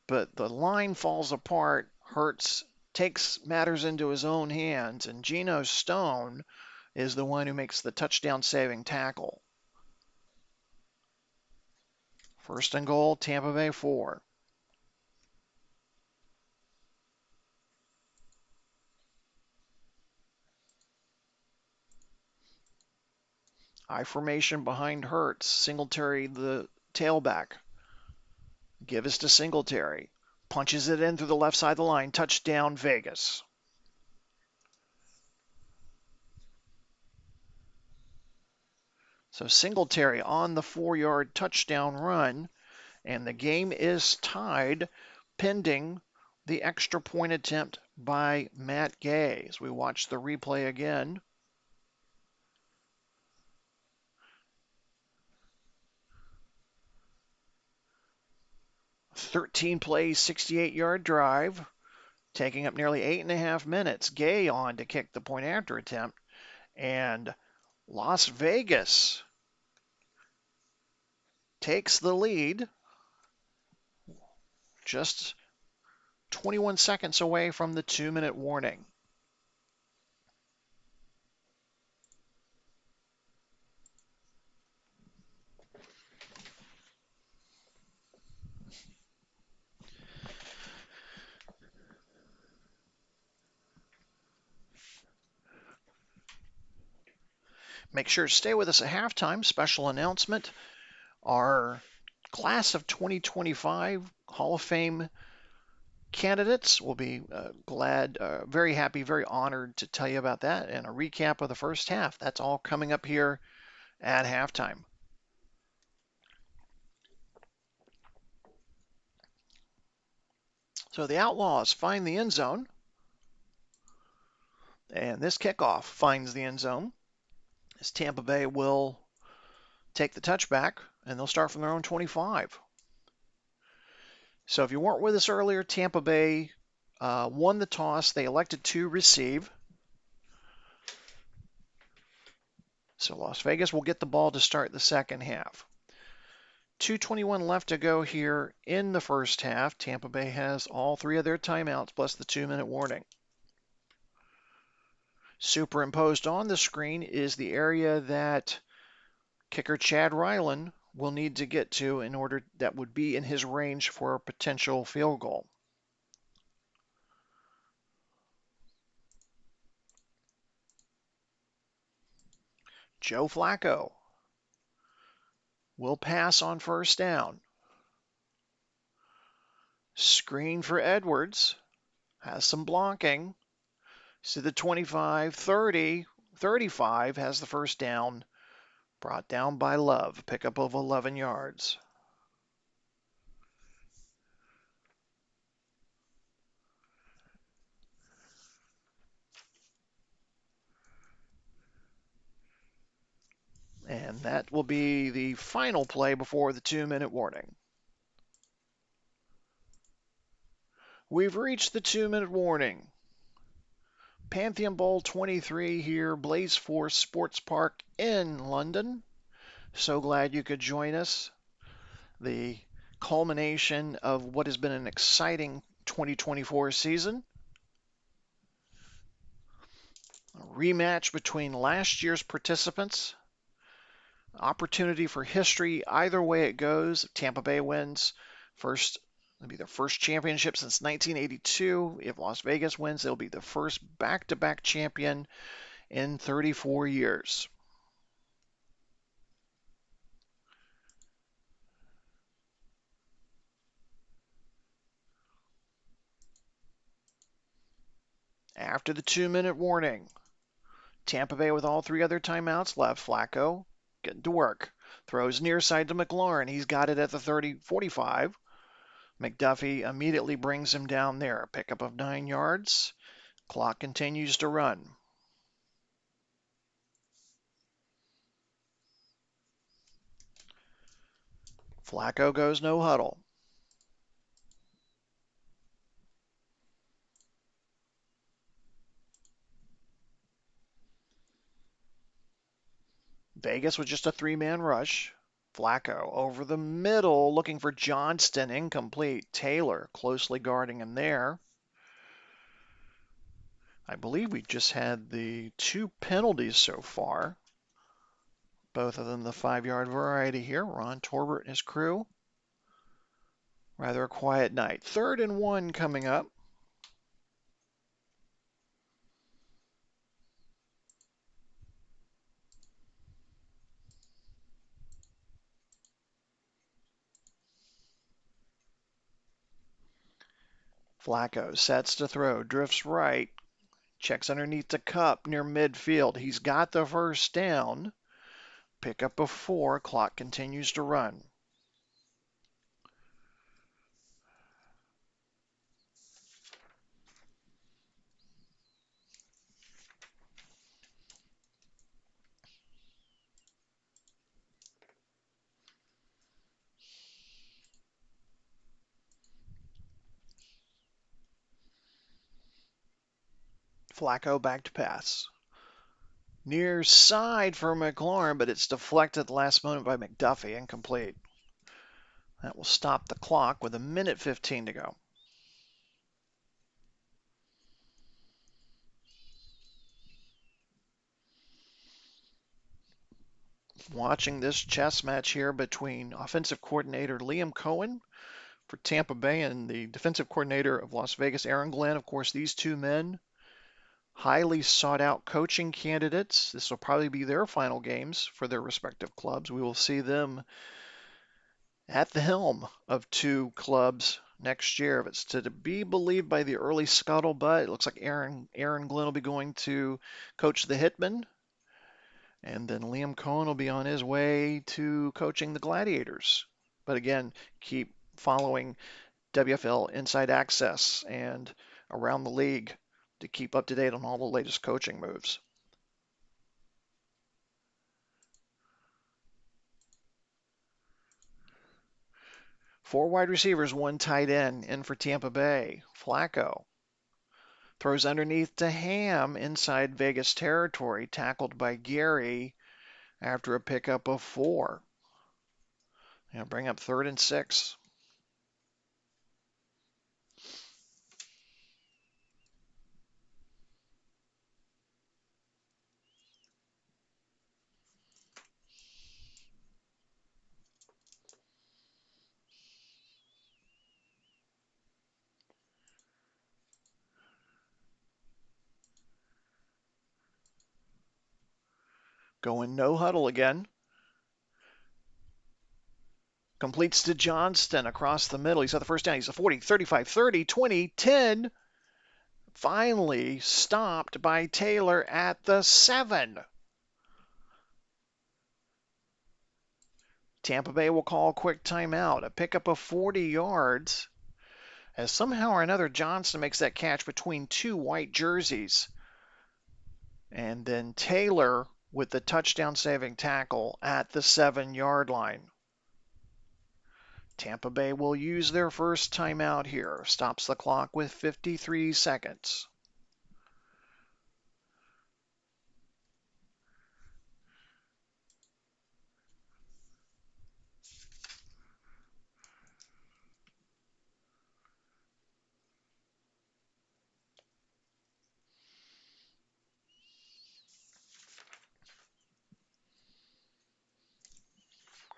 but the line falls apart. Hurts takes matters into his own hands, and Geno Stone is the one who makes the touchdown-saving tackle. First and goal, Tampa Bay 4. I formation behind Hurts. Singletary, the tailback. Give us to Singletary. Punches it in through the left side of the line. Touchdown, Vegas. So Singletary on the 4-yard touchdown run, and the game is tied pending the extra point attempt by Matt Gay. As we watch the replay again. "13 plays, 68-yard drive, taking up nearly 8.5 minutes. Gay on to kick the point after attempt, and Las Vegas takes the lead, just 21 seconds away from the 2-minute warning. Make sure to stay with us at halftime. Special announcement. Our class of 2025 Hall of Fame candidates will be glad, very happy, very honored to tell you about that, and a recap of the first half. That's all coming up here at halftime. So the Outlaws find the end zone, and this kickoff finds the end zone, as Tampa Bay will take the touchback, and they'll start from their own 25. So if you weren't with us earlier, Tampa Bay won the toss. They elected to receive. So Las Vegas will get the ball to start the second half. 2:21 left to go here in the first half. Tampa Bay has all three of their timeouts plus the 2-minute warning. Superimposed on the screen is the area that kicker Chad Ryland will need to get to in order that would be in his range for a potential field goal. Joe Flacco will pass on first down. Screen for Edwards. Has some blocking. So the 25, 30, 35 has the first down. Brought down by Love. Pickup of 11 yards. And that will be the final play before the 2-minute warning. We've reached the 2-minute warning. Pantheon Bowl XXIII here, Blaze Force Sports Park in London. So glad you could join us. The culmination of what has been an exciting 2024 season. A rematch between last year's participants. Opportunity for history either way it goes. If Tampa Bay wins, it'll be their first championship since 1982. If Las Vegas wins, they'll be the first back-to-back champion in 34 years. After the 2-minute warning, Tampa Bay with all three other timeouts left. Flacco getting to work. Throws near side to McLaurin. He's got it at the 45. McDuffie immediately brings him down there. Pickup of 9 yards. Clock continues to run. Flacco goes no huddle. Vegas with just a 3-man rush. Flacco over the middle, looking for Johnston, incomplete. Taylor closely guarding him there. I believe we just had the 2 penalties so far. Both of them the 5-yard variety here. Ron Torbert and his crew. Rather a quiet night. 3rd and 1 coming up. Flacco sets to throw, drifts right, checks underneath the cup near midfield. He's got the first down. Pick up a 4. Clock continues to run. Flacco back to pass. Near side for McLaurin, but it's deflected at the last moment by McDuffie. Incomplete. That will stop the clock with 1:15 to go. Watching this chess match here between offensive coordinator Liam Cohen for Tampa Bay and the defensive coordinator of Las Vegas, Aaron Glenn. Of course, these two men, highly sought out coaching candidates. This will probably be their final games for their respective clubs. We will see them at the helm of 2 clubs next year. If it's to be believed by the early scuttlebutt, it looks like Aaron Glenn will be going to coach the Hitmen. And then Liam Cohen will be on his way to coaching the Gladiators. But again, keep following WFL Inside Access and around the league to keep up to date on all the latest coaching moves. Four wide receivers, one tight end in for Tampa Bay. Flacco throws underneath to Ham inside Vegas territory, tackled by Gary after a pickup of 4. And bring up 3rd and 6. Going no huddle again. Completes to Johnston across the middle. He's got the first down. He's a 40, 35, 30, 20, 10. Finally stopped by Taylor at the 7. Tampa Bay will call a quick timeout. A pickup of 40 yards. As somehow or another Johnston makes that catch between 2 white jerseys. And then Taylor with the touchdown saving tackle at the 7-yard line. Tampa Bay will use their first timeout here. Stops the clock with 53 seconds.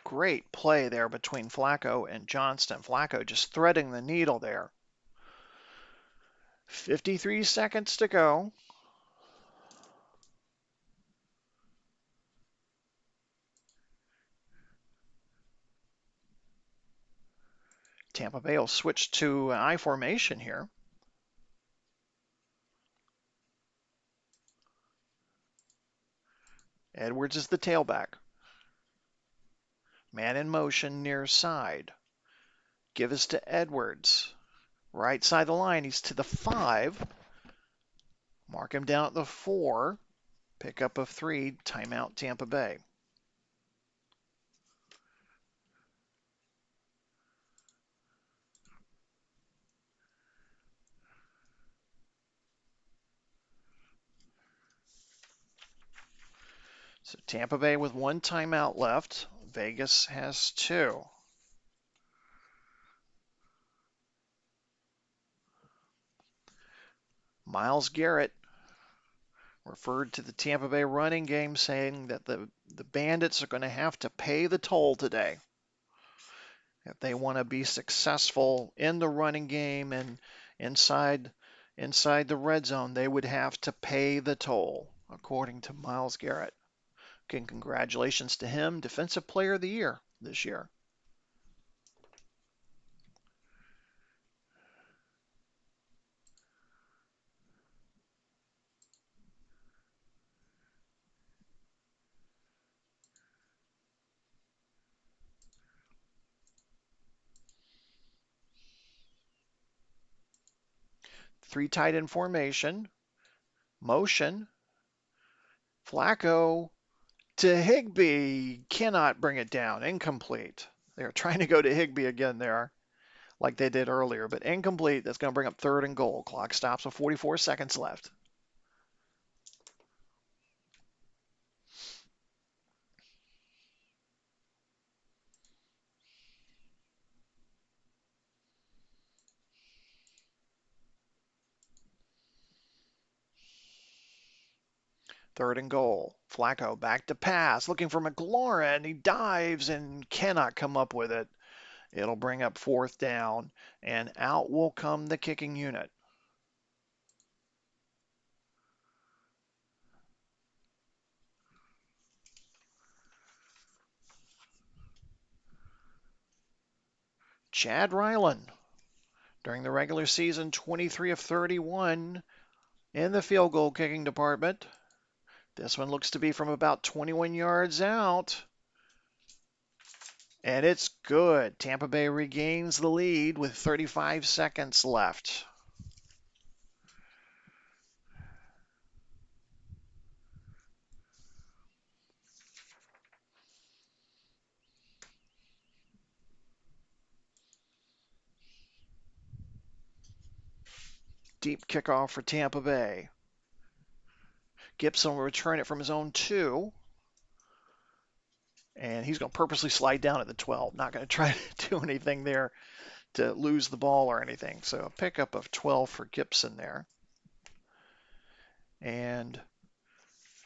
Great play there between Flacco and Johnston. Flacco just threading the needle there. 53 seconds to go. Tampa Bay will switch to an I formation here. Edwards is the tailback. Man in motion near side. Give us to Edwards. Right side of the line. He's to the 5. Mark him down at the 4. Pickup of 3. Timeout Tampa Bay. So Tampa Bay with 1 timeout left. Vegas has 2. Myles Garrett referred to the Tampa Bay running game saying that the Bandits are going to have to pay the toll today. If they want to be successful in the running game and inside the red zone, they would have to pay the toll, according to Myles Garrett. Again, congratulations to him, Defensive Player of the Year this year. Three tight end formation. Motion. Flacco to Higbee. Cannot bring it down. Incomplete. They're trying to go to Higbee again there, like they did earlier, but incomplete. That's going to bring up 3rd and goal. Clock stops with 44 seconds left. Third and goal. Flacco back to pass, looking for McLaurin. He dives and cannot come up with it. It'll bring up 4th down, and out will come the kicking unit. Chad Ryland, during the regular season, 23 of 31 in the field goal kicking department. This one looks to be from about 21 yards out. And it's good. Tampa Bay regains the lead with 35 seconds left. Deep kickoff for Tampa Bay. Gibson will return it from his own 2. And he's going to purposely slide down at the 12. Not going to try to do anything there to lose the ball or anything. So a pickup of 12 for Gibson there. And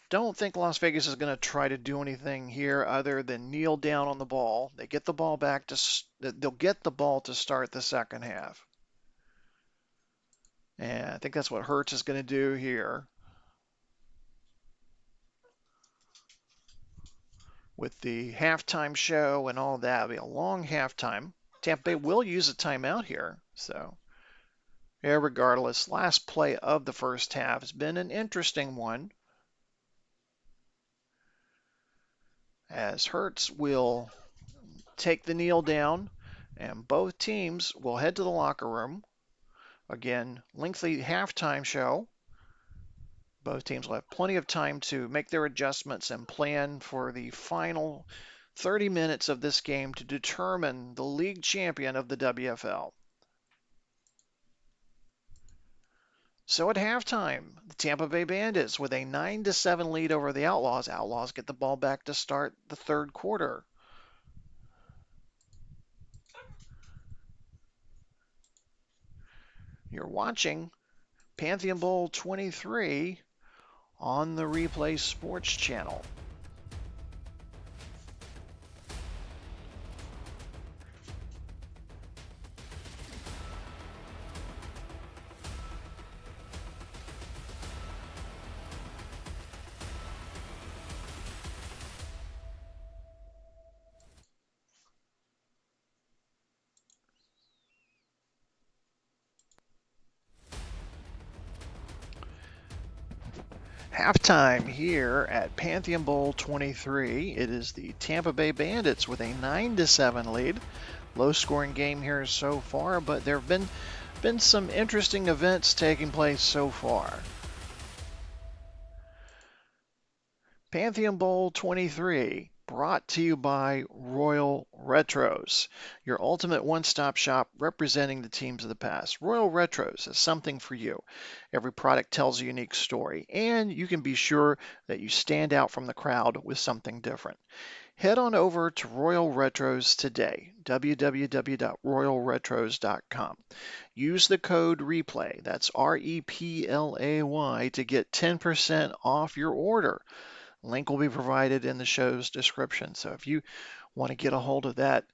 don't think Las Vegas is going to try to do anything here other than kneel down on the ball. They get the ball back they'll get the ball to start the second half. And I think that's what Hurts is going to do here. With the halftime show and all that, it'll be a long halftime. Tampa Bay will use a timeout here. So, yeah, regardless, last play of the first half has been an interesting one. As Hurts will take the kneel down, and both teams will head to the locker room. Again, lengthy halftime show. Both teams will have plenty of time to make their adjustments and plan for the final 30 minutes of this game to determine the league champion of the WFL. So at halftime, the Tampa Bay Bandits with a 9-7 lead over the Outlaws. Outlaws get the ball back to start the third quarter. You're watching Pantheon Bowl XXIII on the Replay Sports Channel. Halftime here at Pantheon Bowl XXIII. It is the Tampa Bay Bandits with a 9-7 lead. Low-scoring game here so far, but there have been some interesting events taking place so far. Pantheon Bowl XXIII, brought to you by Royal Retros, your ultimate one-stop shop representing the teams of the past. Royal Retros is something for you. Every product tells a unique story, and you can be sure that you stand out from the crowd with something different. Head on over to Royal Retros today, www.royalretros.com. Use the code REPLAY, that's REPLAY, to get 10% off your order. Link will be provided in the show's description. So if you want to get a hold of that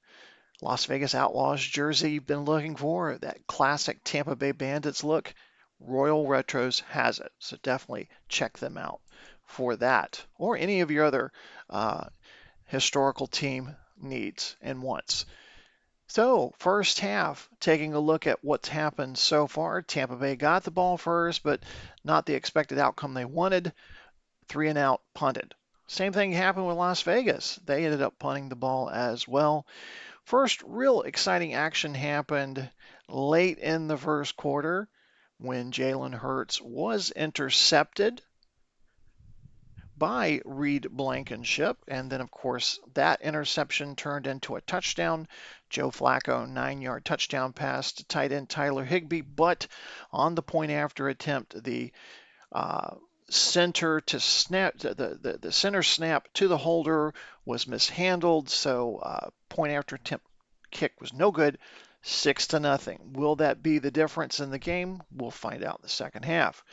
Las Vegas Outlaws jersey you've been looking for, that classic Tampa Bay Bandits look, Royal Retros has it. So definitely check them out for that or any of your other historical team needs and wants. So first half, taking a look at what's happened so far. Tampa Bay got the ball first, but not the expected outcome they wanted. 3 and out, punted. Same thing happened with Las Vegas. They ended up punting the ball as well. First real exciting action happened late in the first quarter when Jalen Hurts was intercepted by Reed Blankenship. And then, of course, that interception turned into a touchdown. Joe Flacco, 9-yard touchdown pass to tight end Tyler Higbee. But on the point after attempt, the center to snap the center snap to the holder was mishandled, so point after attempt kick was no good. 6-0. Will that be the difference in the game? We'll find out in the second half.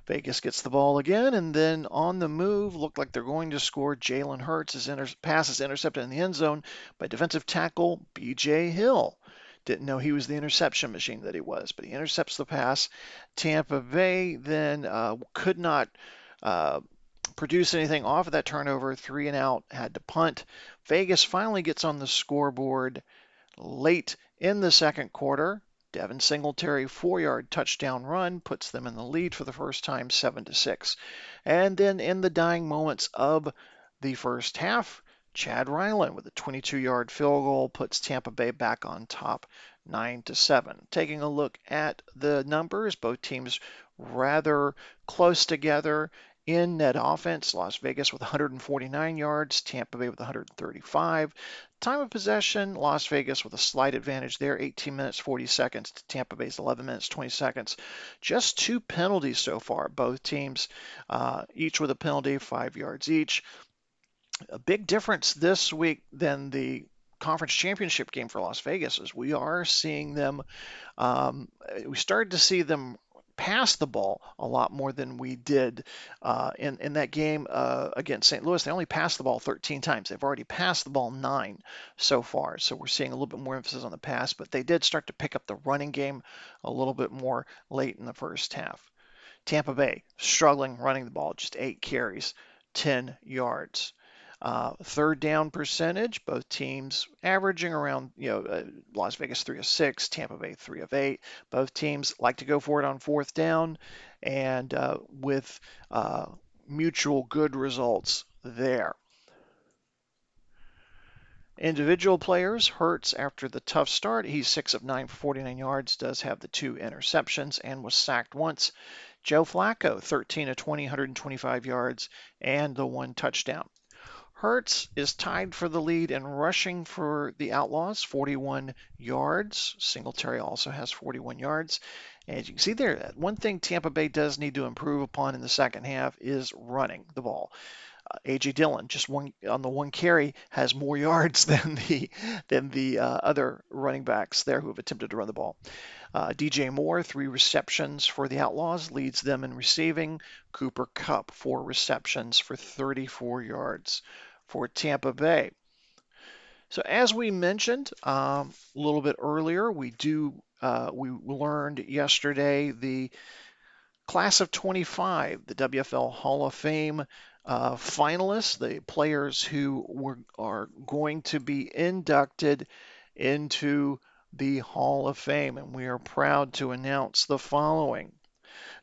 Vegas gets the ball again, and then on the move, looked like they're going to score. Jalen Hurts' pass is intercepted in the end zone by defensive tackle B.J. Hill. Didn't know he was the interception machine that he was, but he intercepts the pass. Tampa Bay then could not produce anything off of that turnover. 3 and out, had to punt. Vegas finally gets on the scoreboard late in the second quarter. Devin Singletary 4-yard touchdown run puts them in the lead for the first time, 7-6. And then in the dying moments of the first half, Chad Ryland with a 22-yard field goal puts Tampa Bay back on top, 9-7. Taking a look at the numbers, both teams rather close together in net offense, Las Vegas with 149 yards, Tampa Bay with 135. Time of possession, Las Vegas with a slight advantage there, 18 minutes 40 seconds to Tampa Bay's 11 minutes 20 seconds. Just 2 penalties so far, both teams, each with a penalty, 5 yards each. A big difference this week than the conference championship game for Las Vegas is we are seeing them, we started to see them pass the ball a lot more than we did in that game against St. Louis. They only passed the ball 13 times. They've already passed the ball 9 so far. So we're seeing a little bit more emphasis on the pass, but they did start to pick up the running game a little bit more late in the first half. Tampa Bay struggling running the ball, just 8 carries, 10 yards. Third down percentage, both teams averaging around, Las Vegas 3 of 6, Tampa Bay 3 of 8. Both teams like to go for it on fourth down, and with mutual good results there. Individual players, Hurts after the tough start, he's 6 of 9 for 49 yards, does have the 2 interceptions, and was sacked once. Joe Flacco, 13 of 20, 125 yards, and the 1 touchdown. Hurts is tied for the lead in rushing for the Outlaws, 41 yards. Singletary also has 41 yards. And as you can see there, one thing Tampa Bay does need to improve upon in the second half is running the ball. A.J. Dillon, just one on the 1 carry, has more yards than the other running backs there who have attempted to run the ball. DJ Moore, 3 receptions for the Outlaws, leads them in receiving. Cooper Kupp, 4 receptions for 34 yards for Tampa Bay. So as we mentioned a little bit earlier, we learned yesterday the Class of 25, the WFL Hall of Fame finalists, the players who are going to be inducted into the Hall of Fame, and we are proud to announce the following.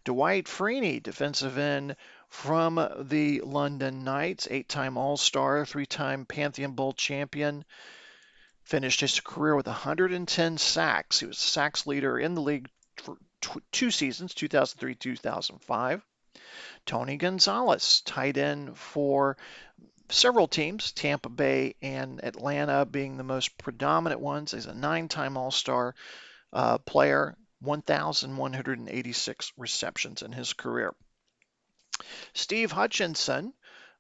Dwight Freeney, defensive end from the London Knights, 8-time All-Star, 3-time Pantheon Bowl champion, finished his career with 110 sacks. He was the sacks leader in the league for 2 seasons, 2003-2005. Tony Gonzalez, tight end for several teams, Tampa Bay and Atlanta being the most predominant ones. He's a 9-time All-Star player, 1,186 receptions in his career. Steve Hutchinson,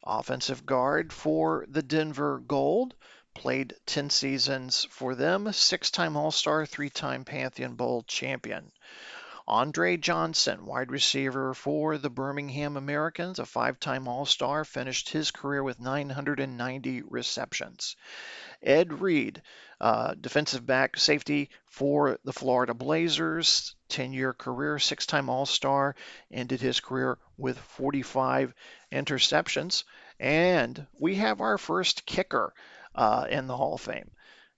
offensive guard for the Denver Gold, played 10 seasons for them, 6-time All-Star, 3-time Pantheon Bowl champion. Andre Johnson, wide receiver for the Birmingham Americans, a 5-time All-Star, finished his career with 990 receptions. Ed Reed, defensive back safety for the Florida Blazers, 10-year career, 6-time All-Star, ended his career with 45 interceptions. And we have our first kicker in the Hall of Fame.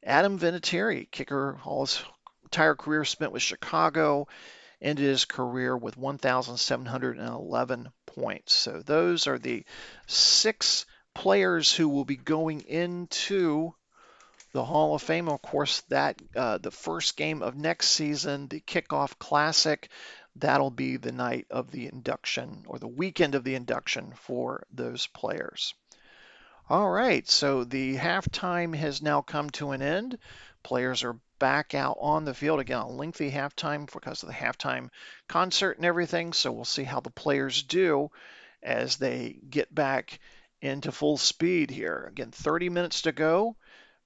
Adam Vinatieri, kicker, all his entire career spent with Chicago, ended his career with 1,711 points. So those are the 6 players who will be going into the Hall of Fame. Of course, that the first game of next season, the Kickoff Classic, that'll be the night of the induction or the weekend of the induction for those players. All right, so the halftime has now come to an end. Players are back out on the field. Again, a lengthy halftime because of the halftime concert and everything. So we'll see how the players do as they get back into full speed here. Again, 30 minutes to go.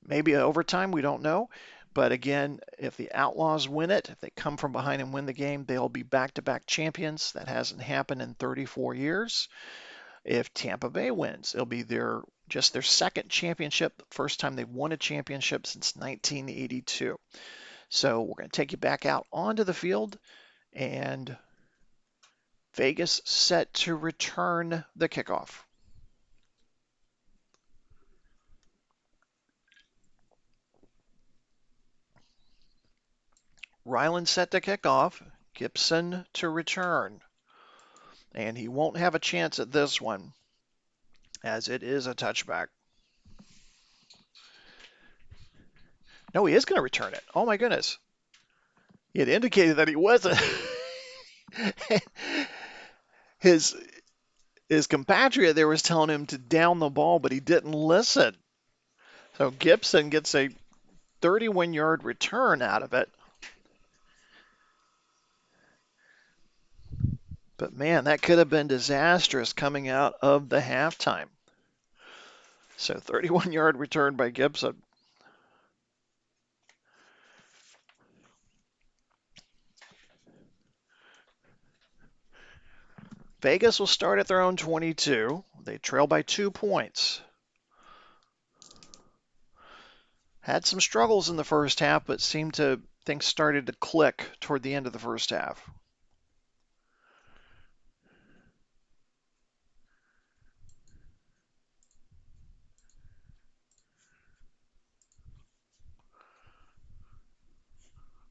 Maybe overtime, we don't know. But again, if the Outlaws win it, if they come from behind and win the game, they'll be back-to-back champions. That hasn't happened in 34 years. If Tampa Bay wins, it'll be their second championship, the first time they've won a championship since 1982. So we're going to take you back out onto the field, and Vegas set to return the kickoff. Ryland set to kick off, Gibson to return. And he won't have a chance at this one, as it is a touchback. No, he is going to return it. Oh my goodness. He had indicated that he wasn't. His compatriot there was telling him to down the ball, but he didn't listen. So Gibson gets a 31-yard return out of it. But man, that could have been disastrous coming out of the halftime. So 31-yard return by Gibson. Vegas will start at their own 22. They trail by 2 points. Had some struggles in the first half, but seemed to things started to click toward the end of the first half.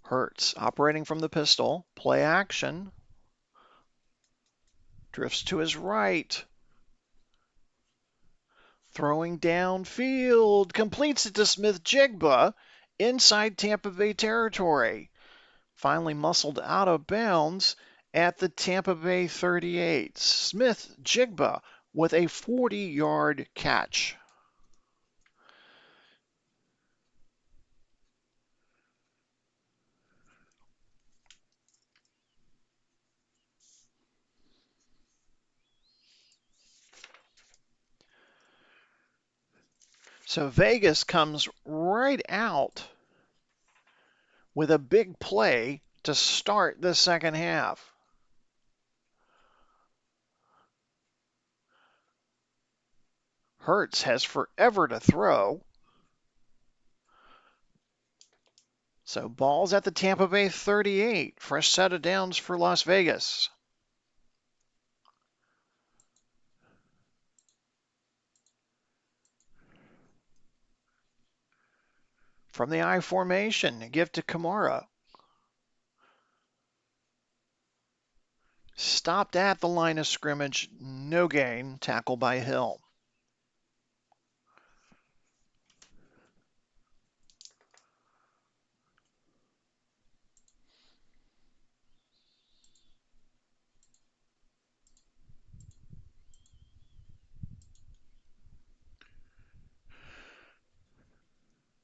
Hurts operating from the pistol. Play action. Drifts to his right. Throwing downfield. Completes it to Smith-Jigba inside Tampa Bay territory. Finally muscled out of bounds at the Tampa Bay 38. Smith-Jigba with a 40-yard catch. So Vegas comes right out with a big play to start the second half. Hurts has forever to throw. So ball's at the Tampa Bay 38. Fresh set of downs for Las Vegas. From the I formation, a gift to Kamara. Stopped at the line of scrimmage, no gain, tackle by Hill.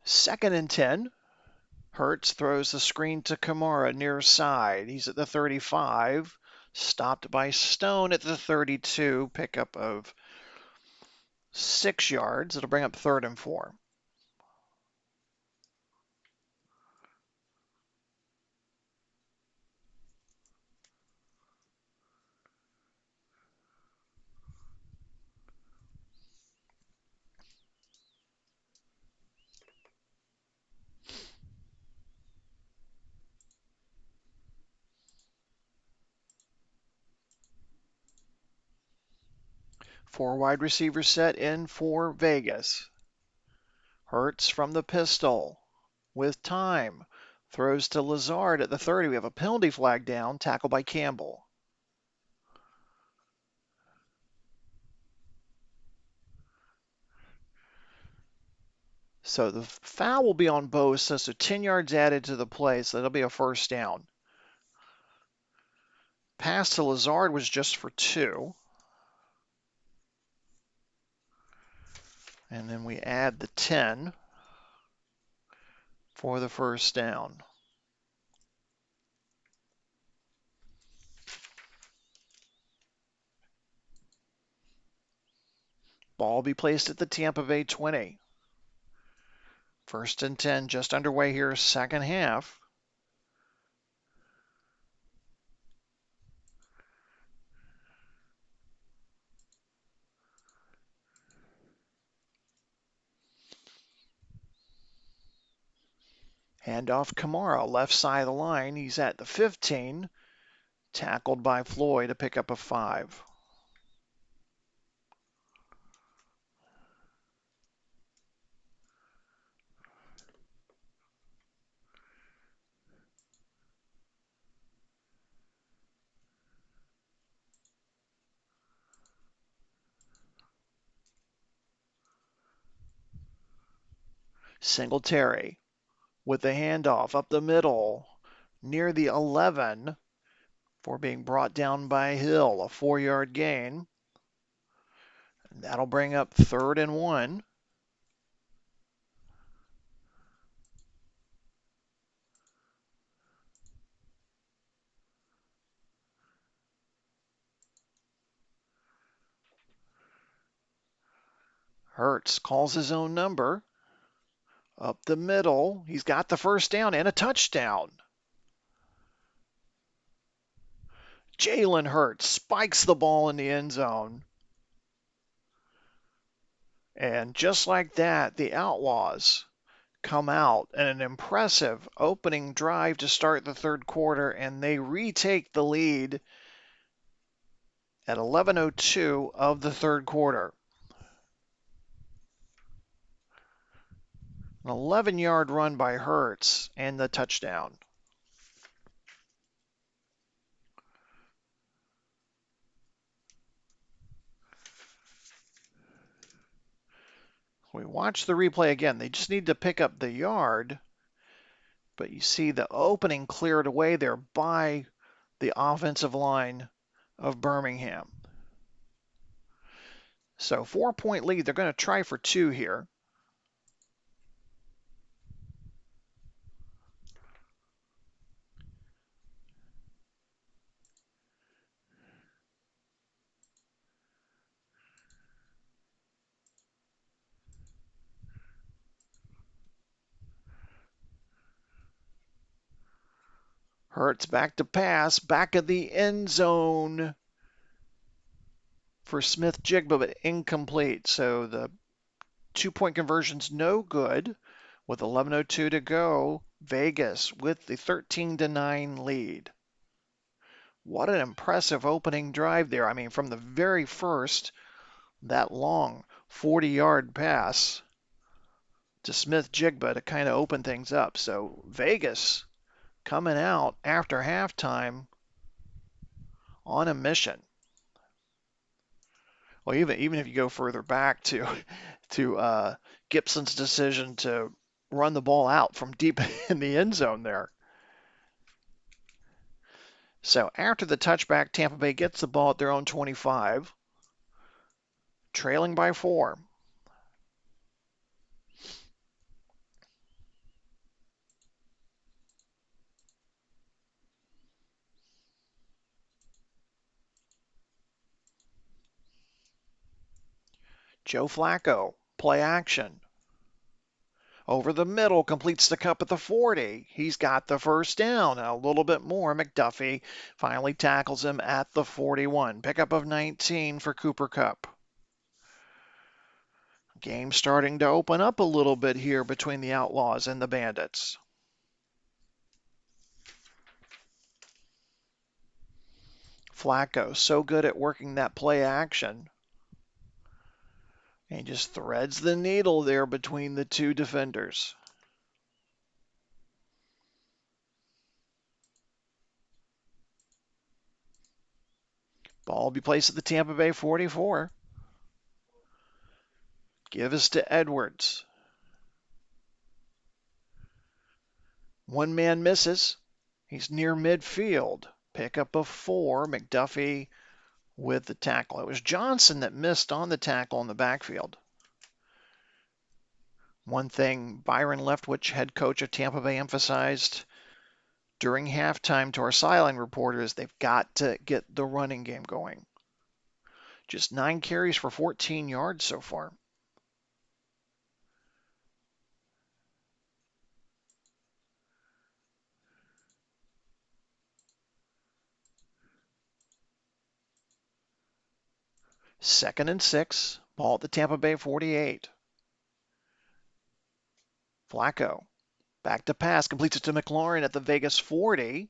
Second and 10. Hurts throws the screen to Kamara near side. He's at the 35. Stopped by Stone at the 32. Pickup of 6 yards. It'll bring up 3rd and 4. Four wide receivers set in for Vegas. Hurts from the pistol with time. Throws to Lazard at the 30. We have a penalty flag down. Tackle by Campbell. So the foul will be on Bosa, so 10 yards added to the play, so that'll be a first down. Pass to Lazard was just for 2. And then we add the 10 for the first down. Ball be placed at the Tampa Bay 20. First and 10 just underway here, second half. Handoff Kamara, left side of the line. He's at the 15. Tackled by Floyd to pick up a 5. Singletary with the handoff up the middle near the 11 for being brought down by Hill. A 4-yard gain. That'll bring up 3rd and 1. Hurts calls his own number. Up the middle. He's got the first down and a touchdown. Jalen Hurts spikes the ball in the end zone. And just like that, the Outlaws come out in an impressive opening drive to start the 3rd quarter, and they retake the lead at 11:02 of the 3rd quarter. An 11-yard run by Hurts and the touchdown. We watch the replay again. They just need to pick up the yard, but you see the opening cleared away there by the offensive line of Birmingham. So 4-point lead. They're going to try for 2 here. Hurts back to pass, back of the end zone for Smith-Jigba, but incomplete. So the 2-point conversion's no good. With 11:02 to go, Vegas with the 13-9 lead. What an impressive opening drive there. I mean, from the very first, that long 40-yard pass to Smith-Jigba to kind of open things up. So Vegas coming out after halftime on a mission. Well, even if you go further back to Gibson's decision to run the ball out from deep in the end zone there. So after the touchback, Tampa Bay gets the ball at their own 25, trailing by 4. Joe Flacco, play action. Over the middle, completes the cup at the 40. He's got the first down. And a little bit more. McDuffie finally tackles him at the 41. Pickup of 19 for Cooper Kupp. Game starting to open up a little bit here between the Outlaws and the Bandits. Flacco, so good at working that play action. And he just threads the needle there between the 2 defenders. Ball will be placed at the Tampa Bay 44. Give us to Edwards. One man misses. He's near midfield. Pickup of 4. McDuffie with the tackle. It was Johnson that missed on the tackle in the backfield. One thing Byron Leftwich, head coach of Tampa Bay, emphasized during halftime to our sideline reporters, they've got to get the running game going. Just 9 carries for 14 yards so far. Second and 6. Ball at the Tampa Bay 48. Flacco. Back to pass. Completes it to McLaurin at the Vegas 40.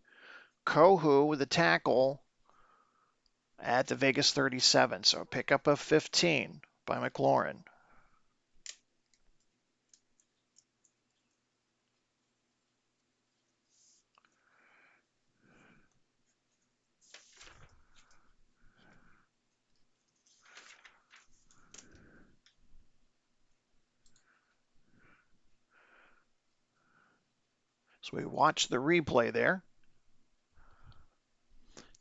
Kohu with a tackle at the Vegas 37. So a pickup of 15 by McLaurin. So we watch the replay there.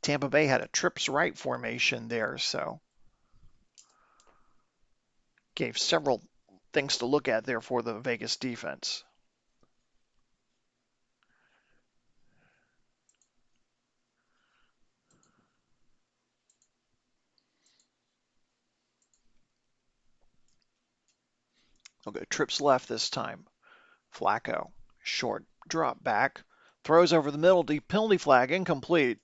Tampa Bay had a trips right formation there, so Gave several things to look at there for the Vegas defense. Okay, trips left this time. Flacco, short drop back, throws over the middle, deep penalty flag, incomplete.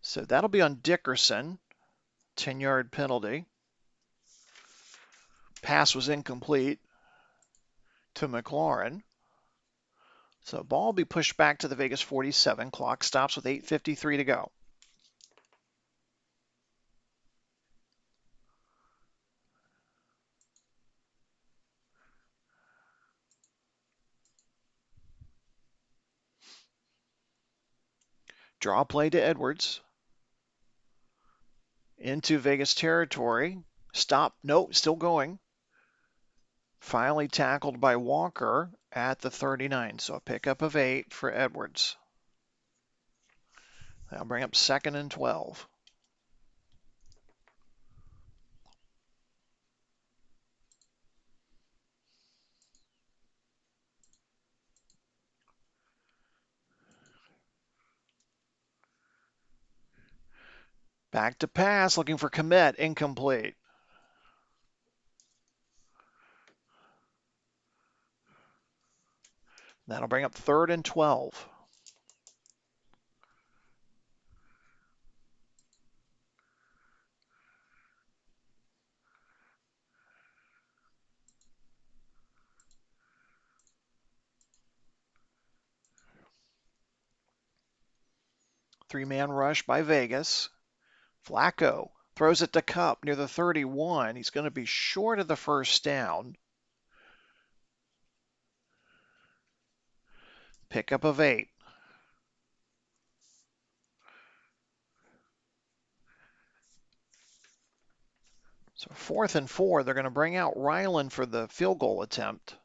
So that'll be on Dickerson, 10-yard penalty. Pass was incomplete to McLaurin. So ball will be pushed back to the Vegas 47. Clock stops with 8:53 to go. Draw play to Edwards. Into Vegas territory. Stop. Nope, still going. Finally tackled by Walker at the 39. So a pickup of 8 for Edwards. That'll bring up 2nd and 12. Back to pass, looking for Komet, incomplete. That'll bring up 3rd and 12. Three-man rush by Vegas. Flacco throws it to Cup near the 31. He's going to be short of the first down. Pickup of 8. So 4th and 4. They're going to bring out Ryland for the field goal attempt.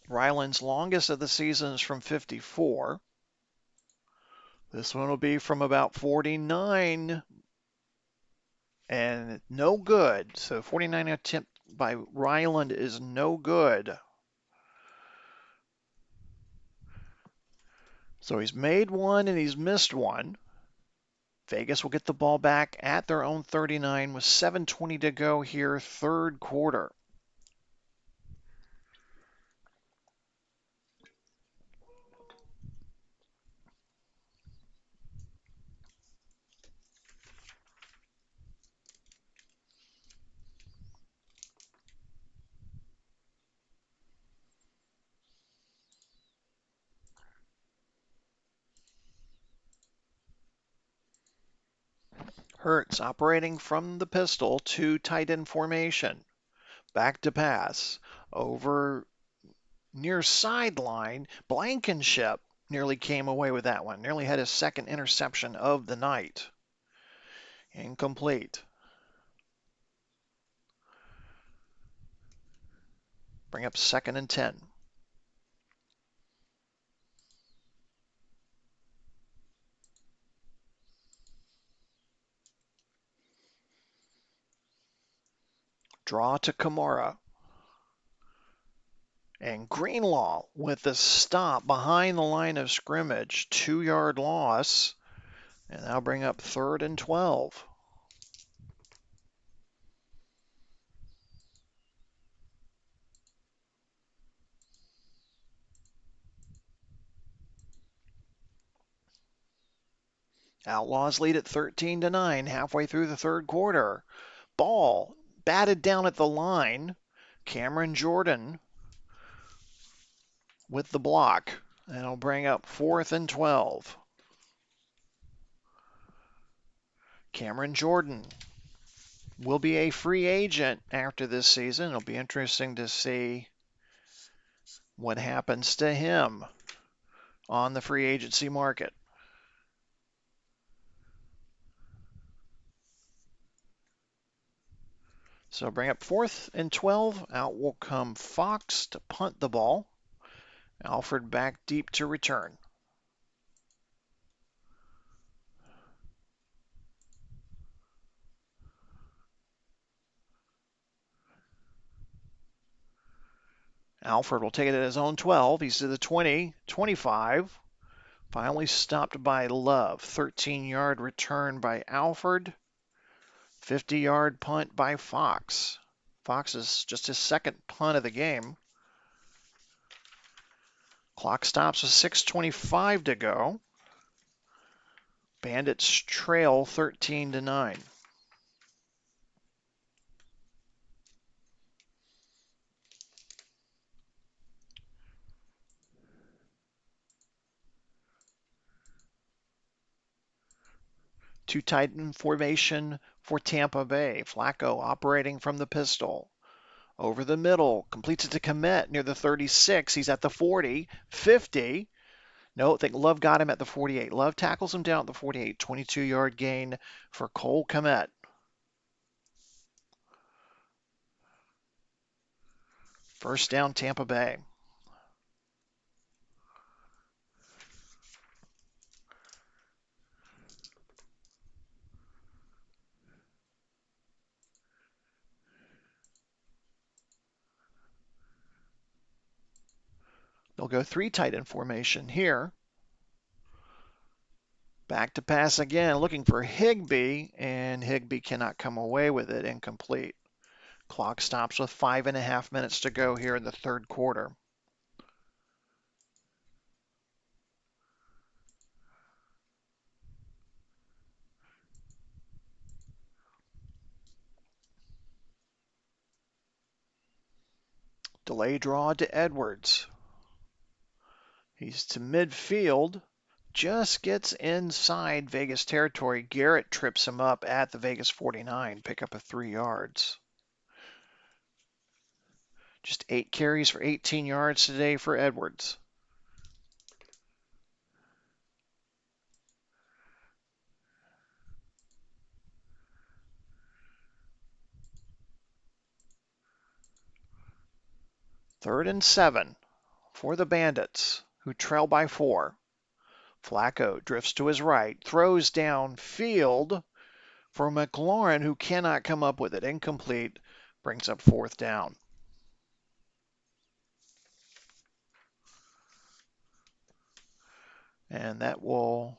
Ryland's longest of the season is from 54. This one will be from about 49. And no good. So 49 attempt by Ryland is no good. So he's made one and he's missed one. Vegas will get the ball back at their own 39 with 7:20 to go here, third quarter. Hurts operating from the pistol to tight end formation. Back to pass. Over near sideline. Blankenship nearly came away with that one. Nearly had his second interception of the night. Incomplete. Bring up 2nd and 10. Draw to Kamara. And Greenlaw with the stop behind the line of scrimmage. 2-yard loss. And that'll bring up 3rd and 12. Outlaws lead at 13-9 halfway through the third quarter. Ball batted down at the line. Cameron Jordan with the block. And it'll bring up 4th and 12. Cameron Jordan will be a free agent after this season. It'll be interesting to see what happens to him on the free agency market. So bring up 4th and 12. Out will come Fox to punt the ball. Alford back deep to return. Alford will take it at his own 12. He's to the 20, 25. Finally stopped by Love. 13-yard return by Alford. 50-yard punt by Fox. Fox is just his second punt of the game. Clock stops with 6:25 to go. Bandits trail 13-9. Two tight end formation for Tampa Bay. Flacco operating from the pistol. Over the middle, completes it to Kmet near the 36. He's at the 40, 50. No, I think Love got him at the 48. Love tackles him down at the 48. 22-yard gain for Cole Kmet. First down, Tampa Bay. They'll go three tight end formation here. Back to pass again, looking for Higbee, and Higbee cannot come away with it. Incomplete. Clock stops with 5.5 minutes to go here in the third quarter. Delay draw to Edwards. He's to midfield. Just gets inside Vegas territory. Garrett trips him up at the Vegas 49. Pick up a 3 yards. Just 8 carries for 18 yards today for Edwards. Third and 7 for the Bandits, who trail by 4. Flacco drifts to his right, throws downfield for McLaurin, who cannot come up with it. Incomplete, brings up fourth down. And that will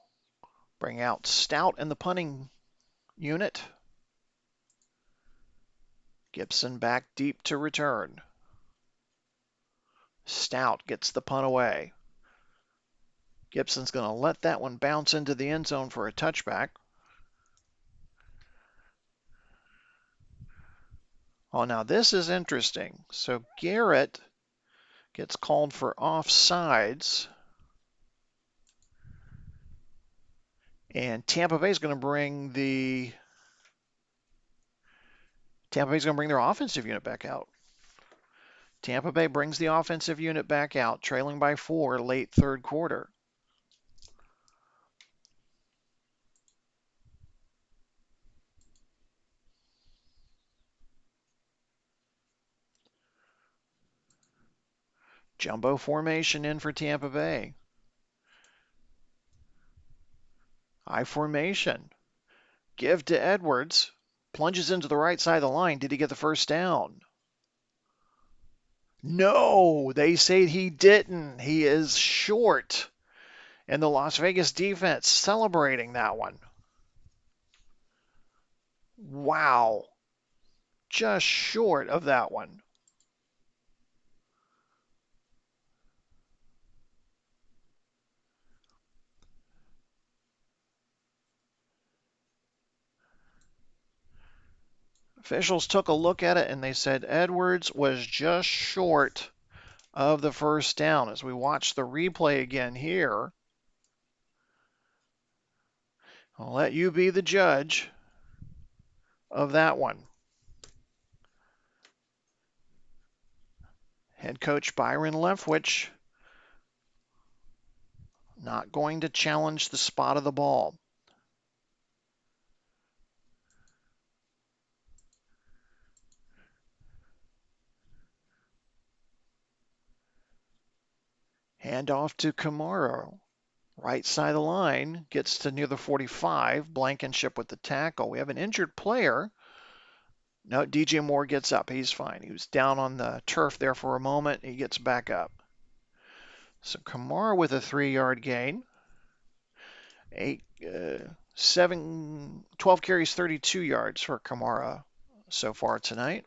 bring out Stout in the punting unit. Gibson back deep to return. Stout gets the punt away. Gibson's going to let that one bounce into the end zone for a touchback. Oh, now this is interesting. So Garrett gets called for offsides. And Tampa Bay's going to bring their offensive unit back out. Tampa Bay brings the offensive unit back out, trailing by 4 late third quarter. Jumbo formation in for Tampa Bay. I formation. Give to Edwards. Plunges into the right side of the line. Did he get the first down? No, they say he didn't. He is short. And the Las Vegas defense celebrating that one. Wow. Just short of that one. Officials took a look at it and they said Edwards was just short of the first down. As we watch the replay again here, I'll let you be the judge of that one. Head coach Byron Leftwich not going to challenge the spot of the ball. Hand off to Kamara. Right side of the line, gets to near the 45. Blankenship with the tackle. We have an injured player. No, DJ Moore gets up. He's fine. He was down on the turf there for a moment. He gets back up. So Kamara with a 3-yard gain. 12 carries, 32 yards for Kamara so far tonight.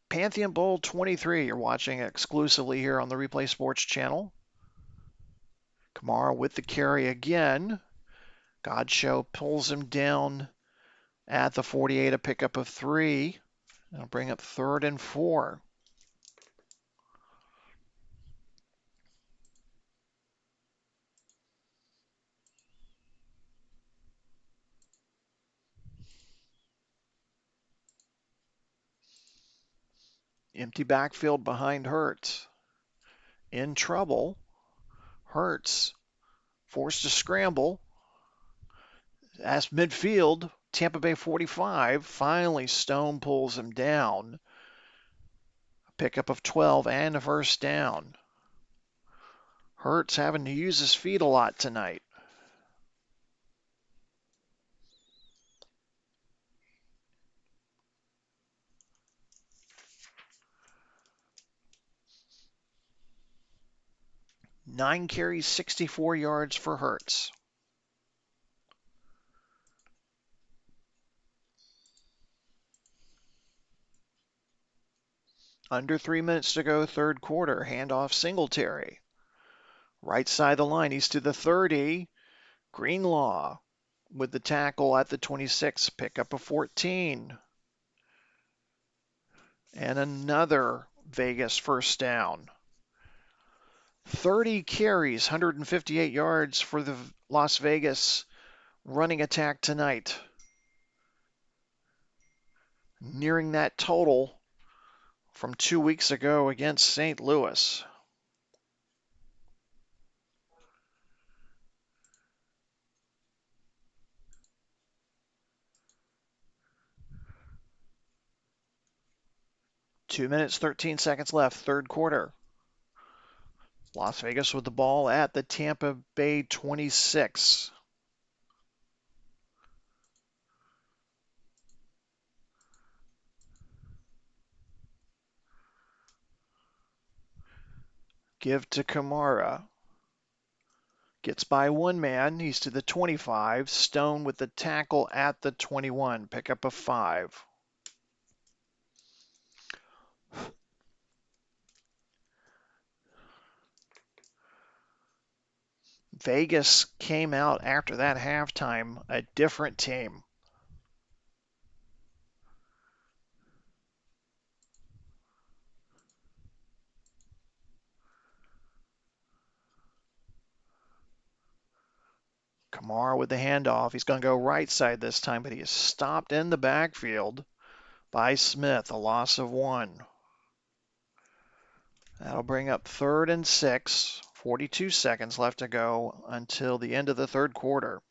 Pantheon Bowl 23, you're watching exclusively here on the Replay Sports channel. Kamara with the carry again. Godshow pulls him down at the 48, a pickup of 3. That'll bring up 3rd and 4. Empty backfield behind Hurts. In trouble. Hurts forced to scramble. As midfield, Tampa Bay 45. Finally, Stone pulls him down. A pickup of 12 and a first down. Hurts having to use his feet a lot tonight. Nine carries, 64 yards for Hurts. Under 3 minutes to go, third quarter. Handoff Singletary. Right side of the line, he's to the 30. Greenlaw with the tackle at the 26, pickup of 14. And another Vegas first down. 30 carries, 158 yards for the Las Vegas running attack tonight. Nearing that total from 2 weeks ago against St. Louis. Two minutes, 13 seconds left, third quarter. Las Vegas with the ball at the Tampa Bay 26. Give to Kamara. Gets by one man. He's to the 25. Stone with the tackle at the 21. Pickup of 5. Vegas came out after that halftime a different team. Kamara with the handoff. He's going to go right side this time, but he is stopped in the backfield by Smith. A loss of 1. That'll bring up 3rd and 6. 42 seconds left to go until the end of the third quarter.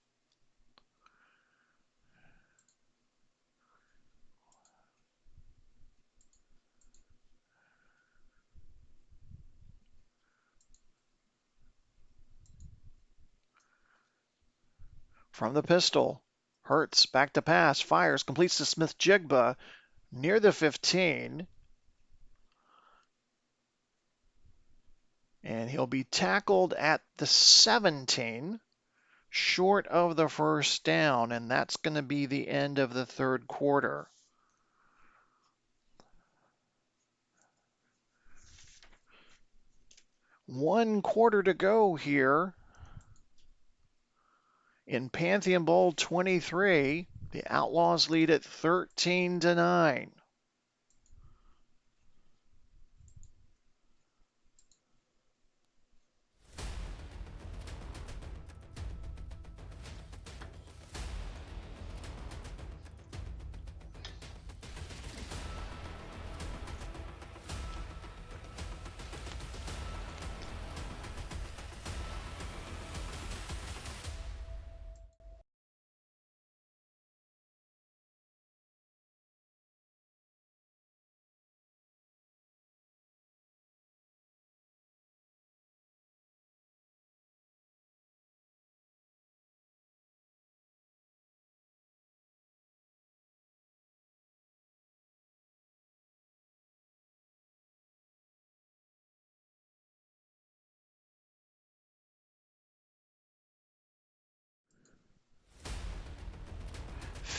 From the pistol, Hurts back to pass, fires, completes to Smith-Jigba near the 15. And he'll be tackled at the 17, short of the first down, and that's going to be the end of the third quarter. 1 quarter to go here in Pantheon Bowl 23. The Outlaws lead at 13-9.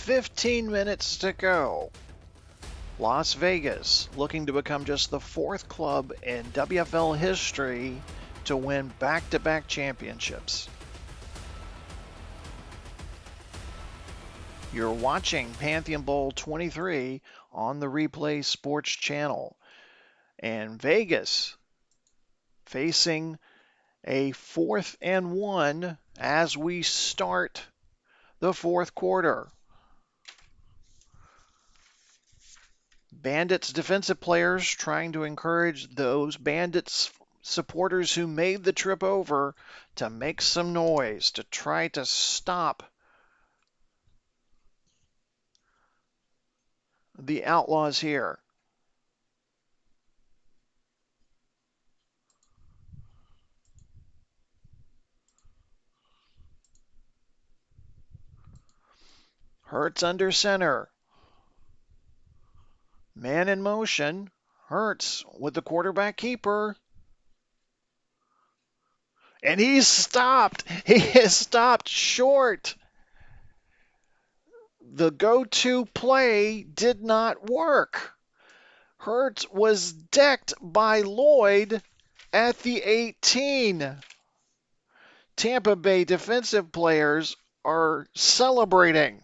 15 minutes to go. Las Vegas looking to become just the fourth club in WFL history to win back-to-back championships. You're watching Pantheon Bowl XXIII on the Replay Sports Channel. And Vegas facing a 4th and 1 as we start the fourth quarter. Bandits defensive players trying to encourage those Bandits supporters who made the trip over to make some noise, to try to stop the Outlaws here. Hurts under center. Man in motion. Hurts with the quarterback keeper. And he's stopped. He is stopped short. The go-to play did not work. Hurts was decked by Lloyd at the 18. Tampa Bay defensive players are celebrating.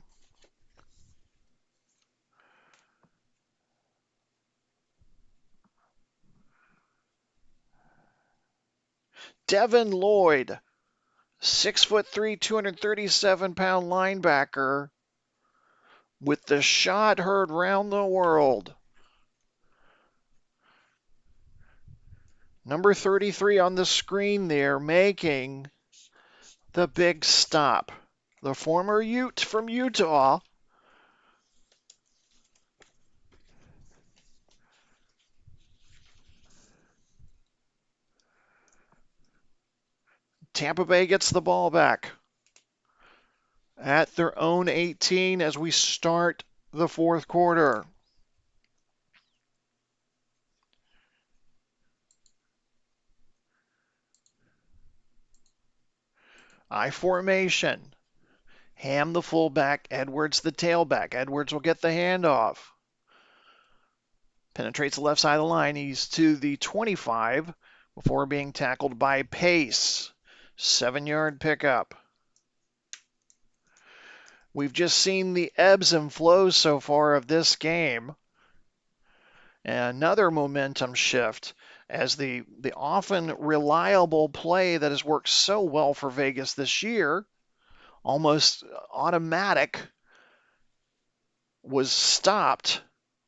Devin Lloyd, 6'3", 237-pound linebacker, with the shot heard round the world. Number 33 on the screen there, making the big stop. The former Ute from Utah. Tampa Bay gets the ball back at their own 18 as we start the fourth quarter. I formation. Ham the fullback, Edwards the tailback. Edwards will get the handoff. Penetrates the left side of the line. He's to the 25 before being tackled by Pace. 7-yard pickup. We've just seen the ebbs and flows so far of this game. And another momentum shift as the often reliable play that has worked so well for Vegas this year, almost automatic, was stopped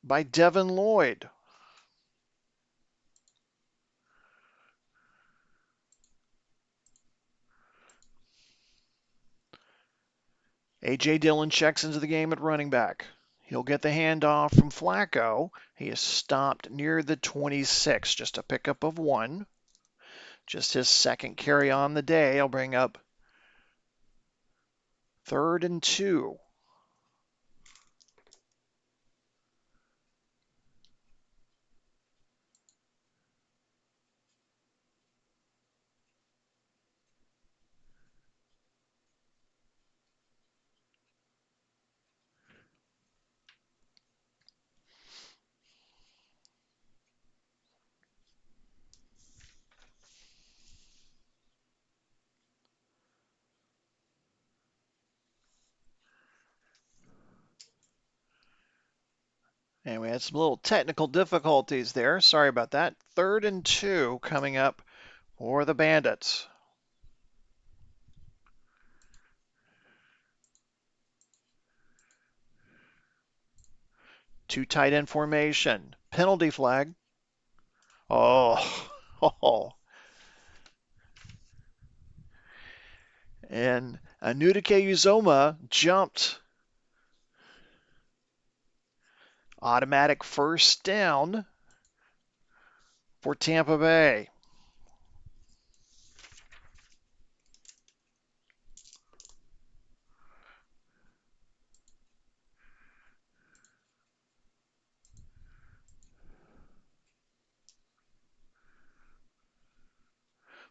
by Devin Lloyd. A.J. Dillon checks into the game at running back. He'll get the handoff from Flacco. He is stopped near the 26, just a pickup of 1. Just his second carry on the day. He'll bring up 3rd and 2. And we had some little technical difficulties there. Sorry about that. 3rd and 2 coming up for the Bandits. 2 tight end formation. Penalty flag. Oh. And Anudike Uzoma jumped. Automatic first down for Tampa Bay.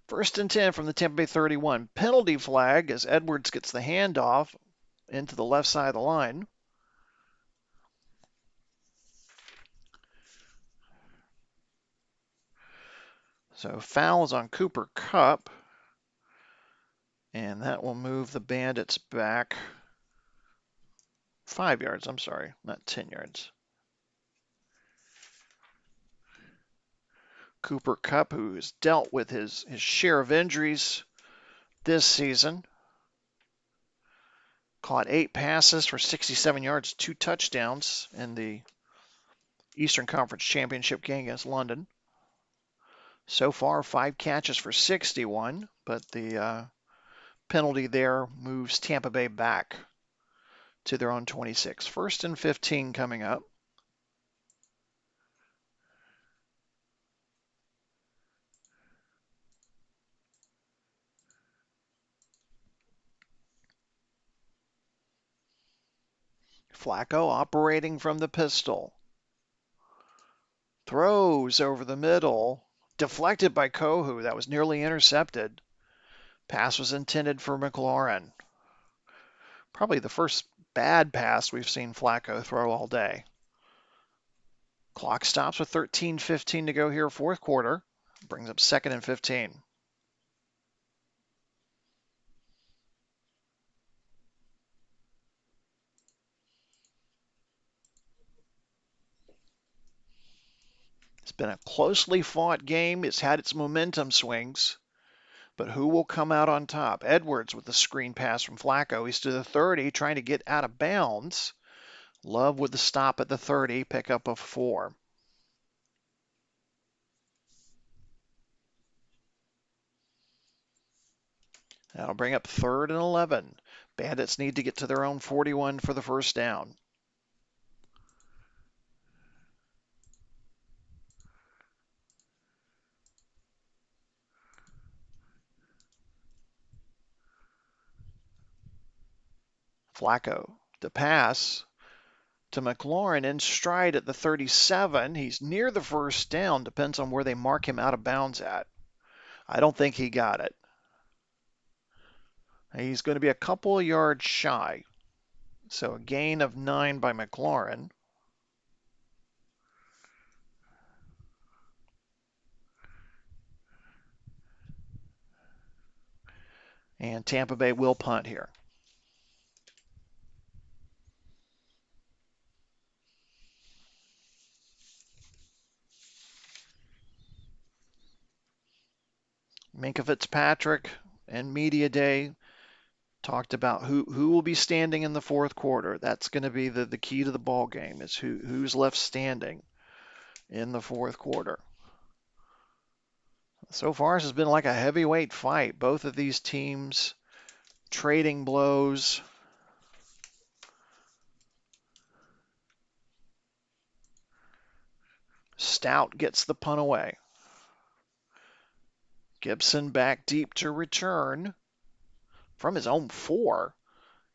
First and 10 from the Tampa Bay 31. Penalty flag as Edwards gets the handoff into the left side of the line. So fouls on Cooper Kupp, and that will move the Bandits back 5 yards. I'm sorry, not 10 yards. Cooper Kupp, who has dealt with his share of injuries this season, caught 8 passes for 67 yards, 2 touchdowns in the Eastern Conference Championship game against London. So far, 5 catches for 61, but the penalty there moves Tampa Bay back to their own 26. 1st and 15 coming up. Flacco operating from the pistol. Throws over the middle. Deflected by Kohu. That was nearly intercepted. Pass was intended for McLaurin. Probably the first bad pass we've seen Flacco throw all day. Clock stops with 13:15 to go here, fourth quarter. Brings up 2nd and 15. It's been a closely fought game. It's had its momentum swings. But who will come out on top? Edwards with the screen pass from Flacco. He's to the 30, trying to get out of bounds. Love with the stop at the 30, pickup of 4. That'll bring up 3rd and 11. Bandits need to get to their own 41 for the first down. Flacco, the pass to McLaurin in stride at the 37. He's near the first down, depends on where they mark him out of bounds at. I don't think he got it. He's going to be a couple of yards shy. So a gain of 9 by McLaurin. And Tampa Bay will punt here. Minkah Fitzpatrick and Media Day talked about who will be standing in the fourth quarter. That's going to be the key to the ball game, is who's left standing in the fourth quarter. So far, this has been like a heavyweight fight. Both of these teams trading blows. Stout gets the punt away. Gibson back deep to return from his own 4.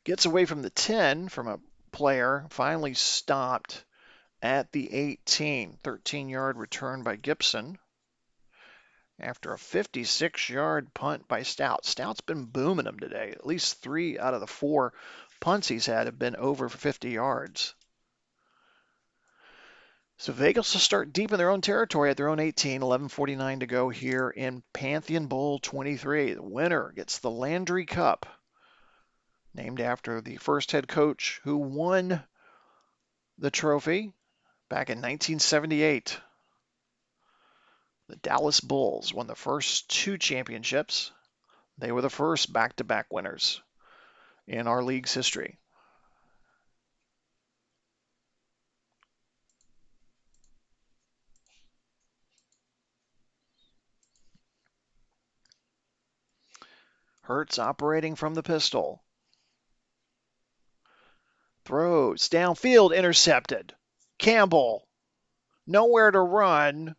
Gets away from the 10 from a player. Finally stopped at the 18. 13-yard return by Gibson after a 56-yard punt by Stout. Stout's been booming them today. At least 3 out of the 4 punts he's had have been over 50 yards. So Vegas will start deep in their own territory at their own 18. 11:49 to go here in Pantheon Bowl XXIII. The winner gets the Landry Cup, named after the first head coach who won the trophy back in 1978. The Dallas Bulls won the first 2 championships. They were the first back-to-back winners in our league's history. Hurts operating from the pistol. Throws downfield, intercepted. Campbell, nowhere to run.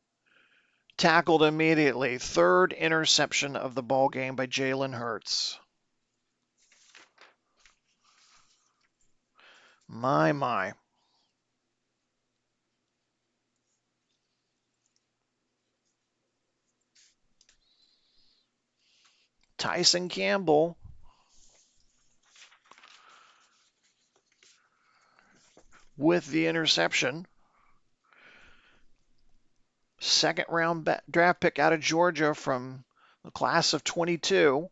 Tackled immediately. 3rd interception of the ball game by Jalen Hurts. My. Tyson Campbell with the interception. Second round draft pick out of Georgia from the class of 22.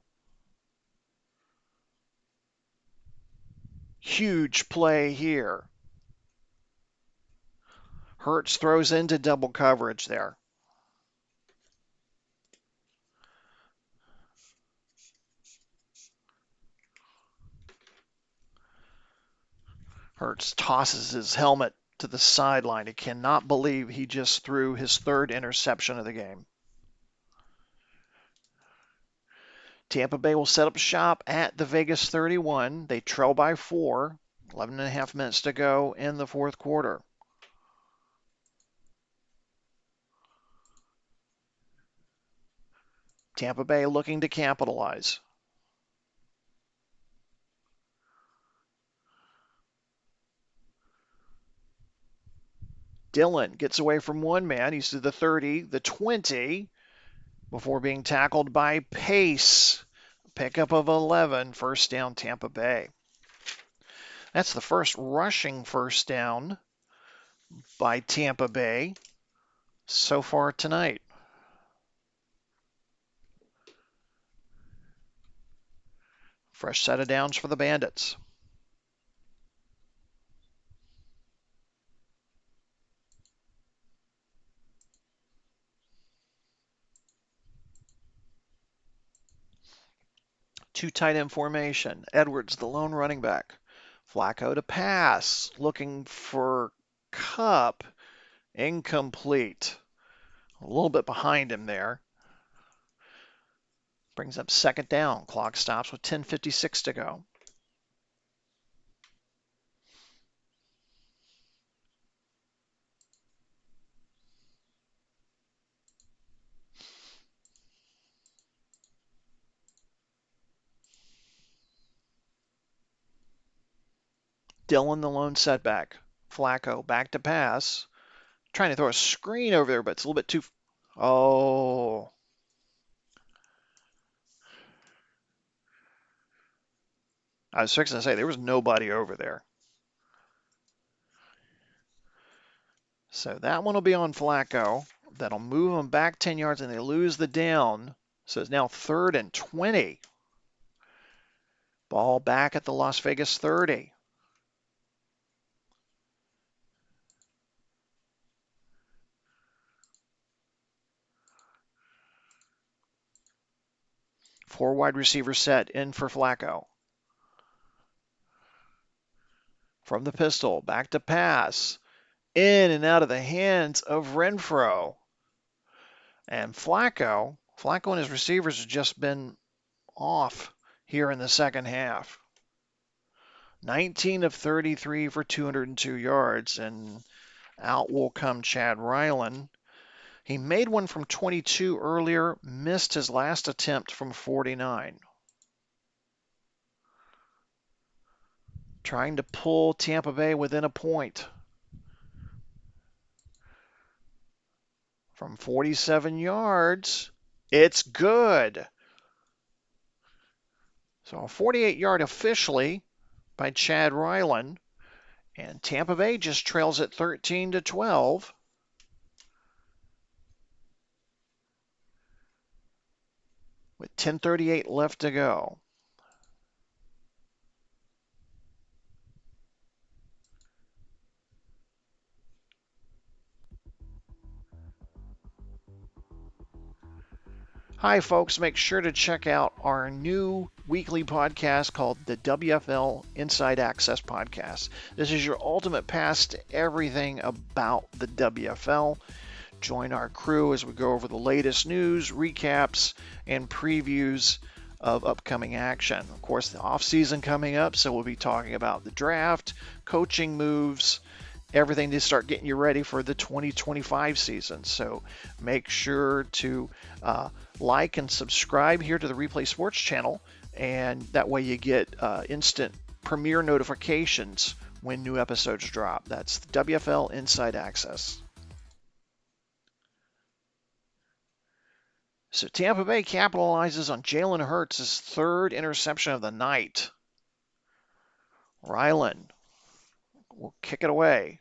Huge play here. Hurts throws into double coverage there. Hurts tosses his helmet to the sideline. He cannot believe he just threw his third interception of the game. Tampa Bay will set up shop at the Vegas 31. They trail by 4. 11 and a half minutes to go in the fourth quarter. Tampa Bay looking to capitalize. Dillon gets away from one man. He's to the 30, the 20, before being tackled by Pace. Pickup of 11, first down Tampa Bay. That's the first rushing first down by Tampa Bay so far tonight. Fresh set of downs for the Bandits. Two tight end formation. Edwards, the lone running back. Flacco to pass. Looking for Cup. Incomplete. A little bit behind him there. Brings up second down. Clock stops with 10:56 to go. Dillon, the lone setback. Flacco back to pass. Trying to throw a screen over there, but it's a little bit too. Oh. I was fixing to say there was nobody over there. So that one will be on Flacco. That'll move them back 10 yards and they lose the down. So it's now 3rd and 20. Ball back at the Las Vegas 30. Four wide receiver set in for Flacco. From the pistol, back to pass. In and out of the hands of Renfro. And Flacco and his receivers have just been off here in the second half. 19 of 33 for 202 yards, and out will come Chad Ryland. He made one from 22 earlier, missed his last attempt from 49. Trying to pull Tampa Bay within a point. From 47 yards, it's good. So a 48-yard officially by Chad Ryland, and Tampa Bay just trails at 13-12. With 10:38 left to go. Hi, folks. Make sure to check out our new weekly podcast called the WFL Inside Access Podcast. This is your ultimate pass to everything about the WFL. Join our crew as we go over the latest news, recaps, and previews of upcoming action. Of course, the off-season coming up, so we'll be talking about the draft, coaching moves, everything to start getting you ready for the 2025 season. So make sure to like and subscribe here to the Replay Sports channel, and that way you get instant premiere notifications when new episodes drop. That's the WFL Inside Access. So Tampa Bay capitalizes on Jalen Hurts' third interception of the night. Ryland will kick it away.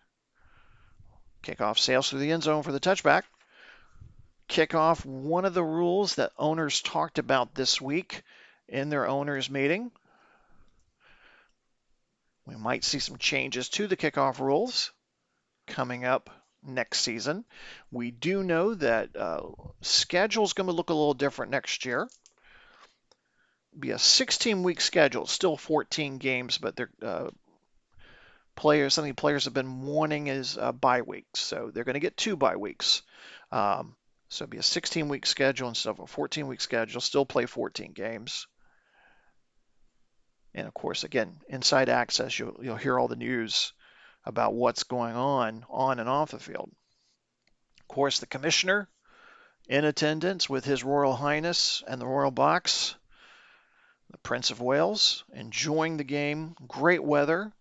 Kickoff sails through the end zone for the touchback. kick off one of the rules that owners talked about this week in their owners meeting. We might see some changes to the kickoff rules coming up next season. We do know that schedule is going to look a little different next year. Be a 16-week schedule, still 14 games, but they're something players have been wanting is bye weeks, so they're going to get 2 bye weeks. So it'll be a 16-week schedule instead of a 14-week schedule. Still play 14 games. And of course, again, inside access, you'll hear all the news about what's going on and off the field. Of course, the commissioner in attendance with His Royal Highness and the Royal Box, the Prince of Wales, enjoying the game. Great weather.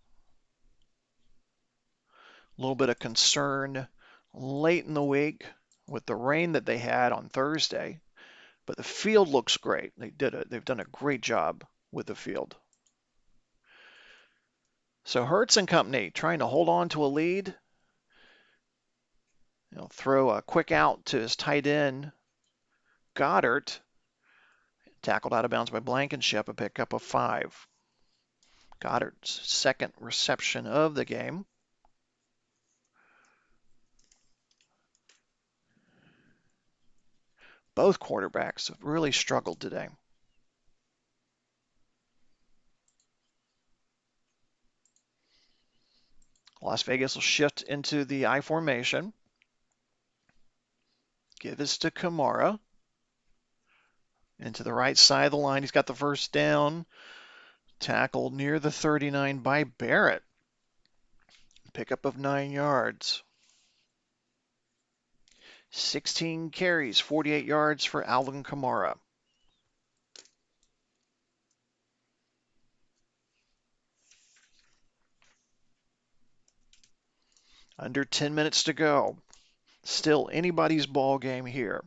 A little bit of concern late in the week with the rain that they had on Thursday, but the field looks great. They've done a great job with the field. So Hertz and company trying to hold on to a lead. He'll throw a quick out to his tight end, Goddard. Tackled out of bounds by Blankenship, a pickup of 5. Goddard's second reception of the game. Both quarterbacks have really struggled today. Las Vegas will shift into the I formation. Give this to Kamara. Into the right side of the line. He's got the first down. Tackled near the 39 by Barrett. Pickup of 9 yards. 16 carries, 48 yards for Alvin Kamara. Under 10 minutes to go. Still anybody's ball game here.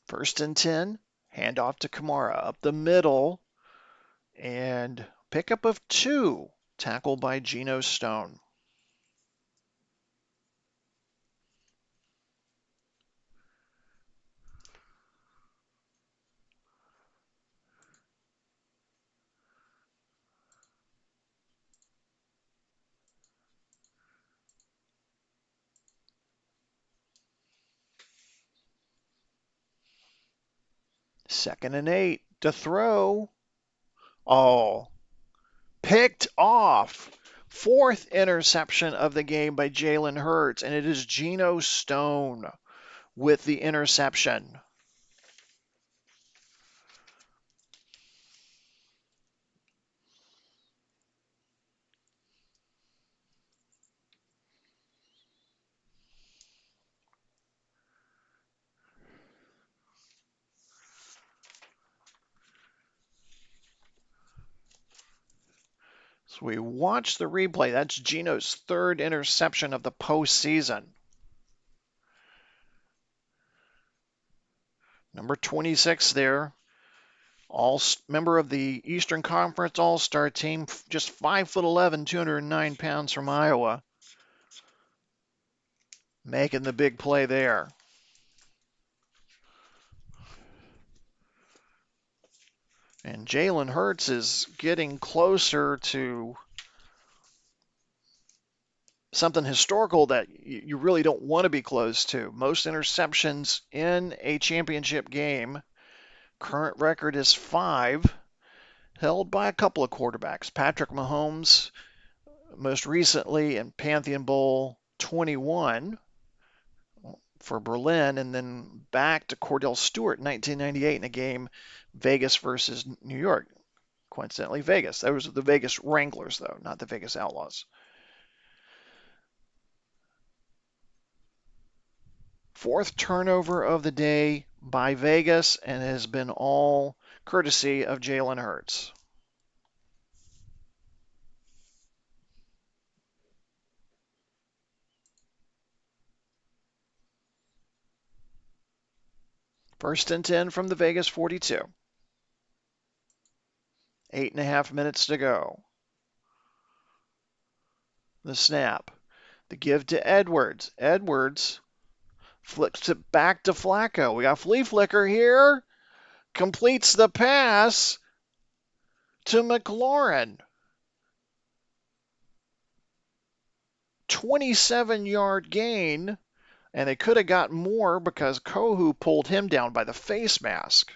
First and 10. Handoff to Kamara up the middle. And pickup of 2. Tackled by Geno Stone. Second and 8 to throw. Oh, picked off. 4th interception of the game by Jalen Hurts, and it is Geno Stone with the interception. So we watch the replay. That's Geno's 3rd interception of the postseason. Number 26 there. Member of the Eastern Conference All-Star team, just 5'11", 209 pounds from Iowa. Making the big play there. And Jalen Hurts is getting closer to something historical that you really don't want to be close to. Most interceptions in a championship game. Current record is 5, held by a couple of quarterbacks. Patrick Mahomes, most recently in Pantheon Bowl 21 for Berlin, and then back to Cordell Stewart in 1998 in a game, Vegas versus New York. Coincidentally, Vegas. That was the Vegas Wranglers, though, not the Vegas Outlaws. 4th turnover of the day by Vegas, and has been all courtesy of Jalen Hurts. First and 10 from the Vegas 42. 8.5 minutes to go. The snap. The give to Edwards. Edwards flips it back to Flacco. We got flea flicker here. Completes the pass to McLaurin. 27-yard gain, and they could have got more because Kohu pulled him down by the face mask.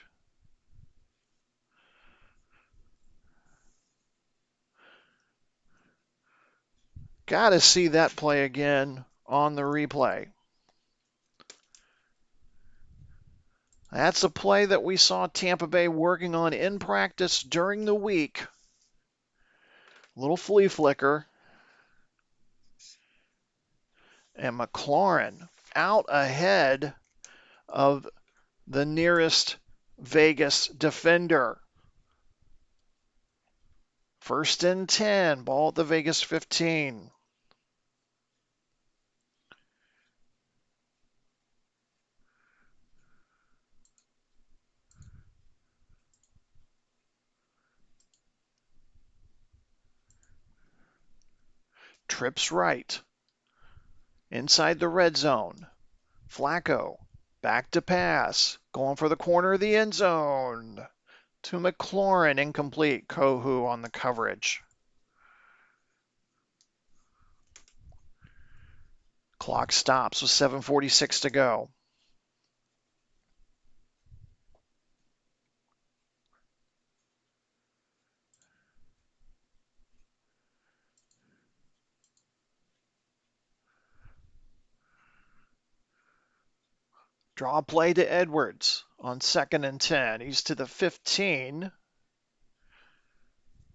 Got to see that play again on the replay. That's a play that we saw Tampa Bay working on in practice during the week. Little flea flicker. And McLaurin out ahead of the nearest Vegas defender. 1st and 10, ball at the Vegas 15. Trips right. Inside the red zone. Flacco, back to pass. Going for the corner of the end zone. To McLaurin, incomplete. Kohu on the coverage. Clock stops with 7:46 to go. Draw play to Edwards on 2nd and 10. He's to the 15.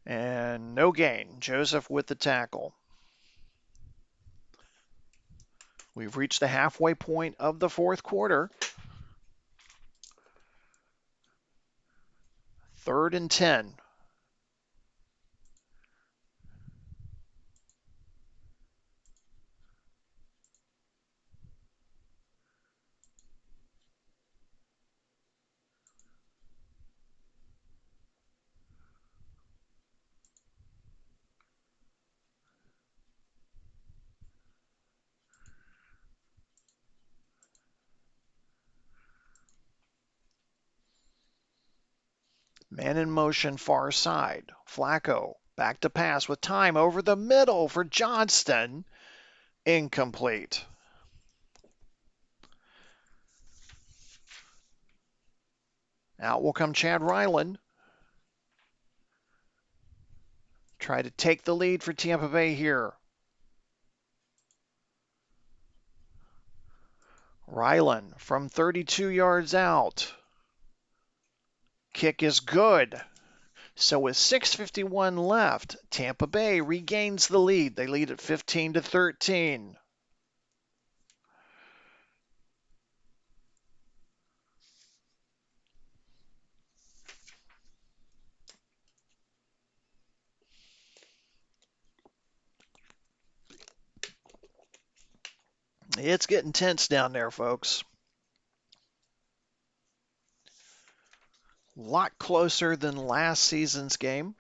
And no gain. Joseph with the tackle. We've reached the halfway point of the 4th quarter. 3rd and 10. Man in motion far side. Flacco back to pass with time over the middle for Johnston. Incomplete. Out will come Chad Ryland. Try to take the lead for Tampa Bay here. Ryland from 32 yards out. Kick is good. So with 6:51 left, Tampa Bay regains the lead. They lead at 15-13. It's getting tense down there, folks. A lot closer than last season's game.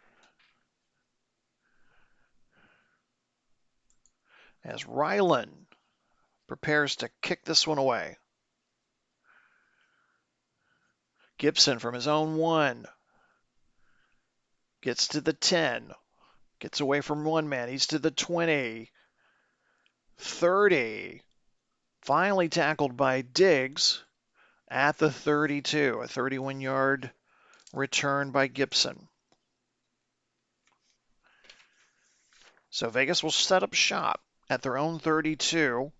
As Ryland prepares to kick this one away. Gibson from his own 1. Gets to the 10. Gets away from one man. He's to the 20. 30. Finally tackled by Diggs at the 32. A 31-yard return by Gibson. So Vegas will set up shop at their own 32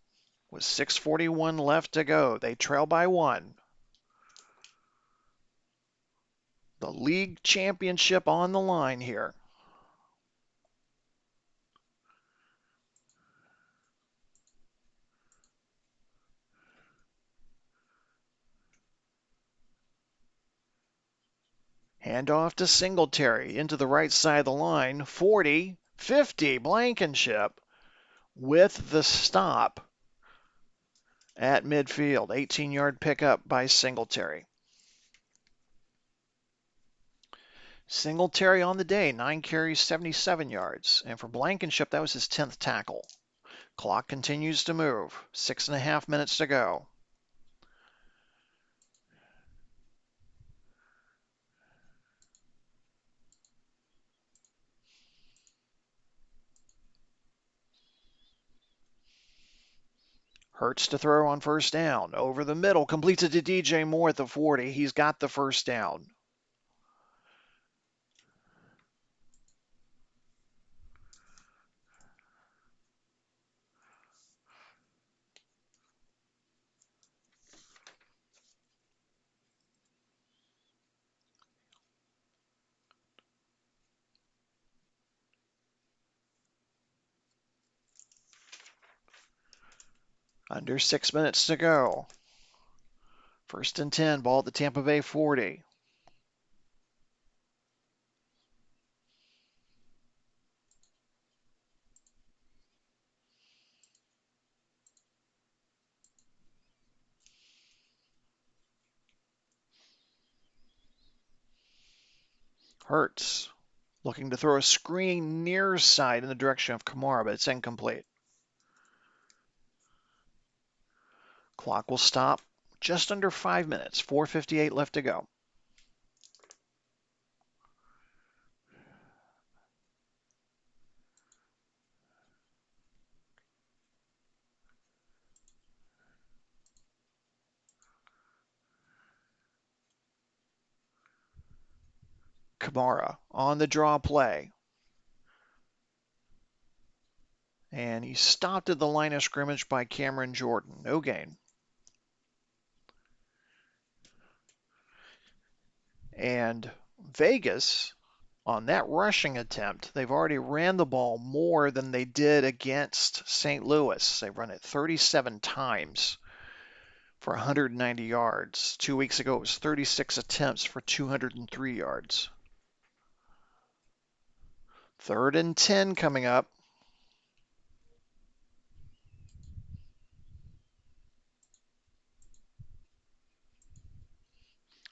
with 6:41 left to go. They trail by 1. The league championship on the line here. Handoff to Singletary into the right side of the line. 40, 50, Blankenship with the stop at midfield. 18-yard pickup by Singletary. Singletary on the day, 9 carries, 77 yards. And for Blankenship, that was his 10th tackle. Clock continues to move. 6.5 minutes to go. Hurts to throw on first down. Over the middle, completes it to DJ Moore at the 40. He's got the first down. Under 6 minutes to go. 1st and 10, ball at the Tampa Bay 40. Hurts looking to throw a screen near side in the direction of Kamara, but it's incomplete. Clock will stop just under 5 minutes. 4:58 left to go. Kamara on the draw play. And he's stopped at the line of scrimmage by Cameron Jordan. No gain. And Vegas, on that rushing attempt, they've already ran the ball more than they did against St. Louis. They've run it 37 times for 190 yards. 2 weeks ago, it was 36 attempts for 203 yards. 3rd and 10 coming up.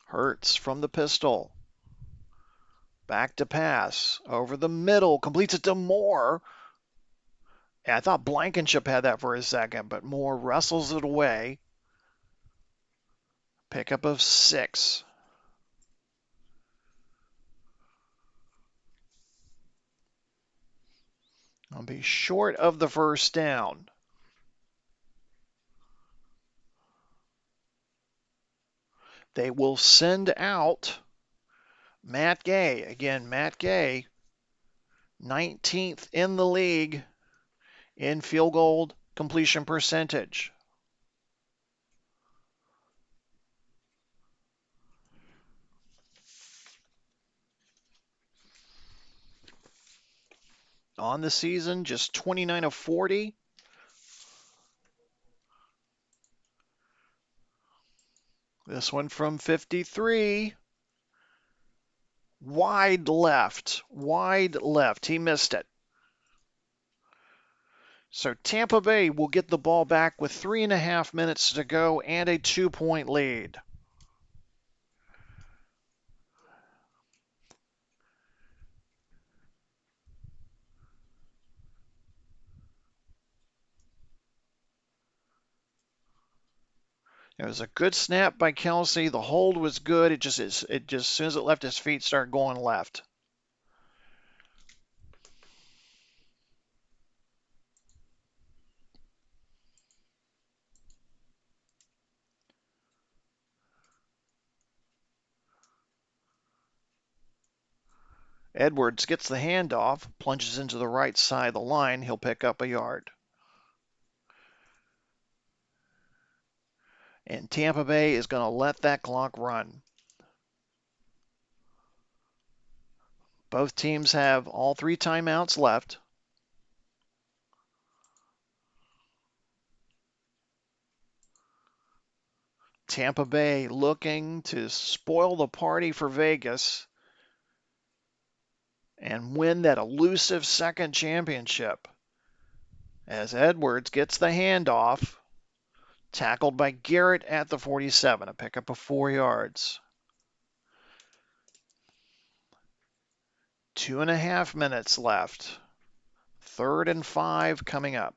Hurts from the pistol. Back to pass. Over the middle. Completes it to Moore. Yeah, I thought Blankenship had that for a second, but Moore wrestles it away. Pickup of 6. I'll be short of the first down. They will send out Matt Gay. Again, Matt Gay, 19th in the league in field goal completion percentage. On the season, just 29 of 40. This one from 53. Wide left. Wide left. He missed it. So Tampa Bay will get the ball back with 3.5 minutes to go and a 2-point lead. It was a good snap by Kelsey. The hold was good. It just as soon as it left his feet, started going left. Edwards gets the handoff, plunges into the right side of the line. He'll pick up a yard. And Tampa Bay is going to let that clock run. Both teams have all 3 timeouts left. Tampa Bay looking to spoil the party for Vegas and win that elusive second championship. As Edwards gets the handoff, tackled by Garrett at the 47, a pickup of 4 yards. 2.5 minutes left. 3rd and 5 coming up.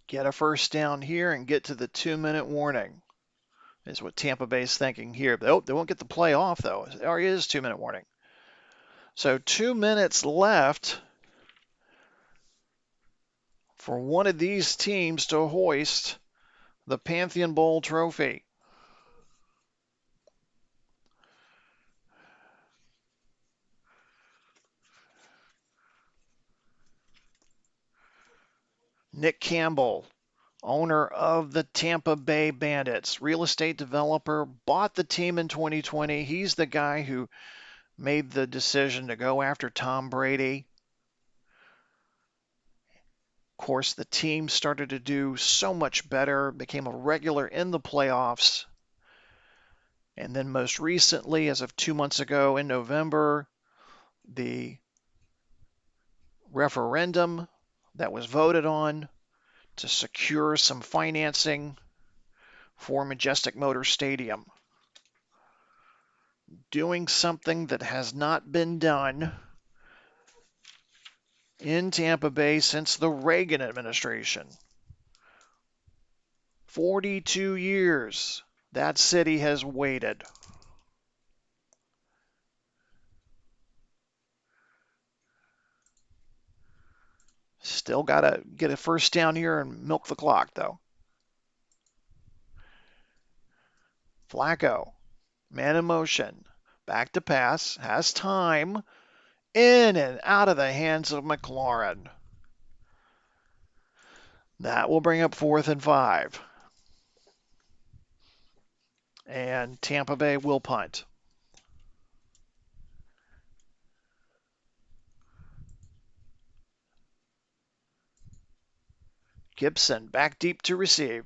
Get a first down here and get to the 2-minute warning is what Tampa Bay's thinking here. They won't get the play off, though. It already is 2-minute warning. So 2 minutes left for one of these teams to hoist the Pantheon Bowl trophy. Nick Campbell, owner of the Tampa Bay Bandits, real estate developer, bought the team in 2020. He's the guy who made the decision to go after Tom Brady. Of course, the team started to do so much better, became a regular in the playoffs. And then most recently, as of 2 months ago in November, the referendum that was voted on to secure some financing for Majestic Motor Stadium. Doing something that has not been done in Tampa Bay since the Reagan administration. 42 years that city has waited. Still got to get a first down here and milk the clock, though. Flacco, man in motion, back to pass, has time, in and out of the hands of McLaurin. That will bring up 4th and 5. And Tampa Bay will punt. Gibson back deep to receive.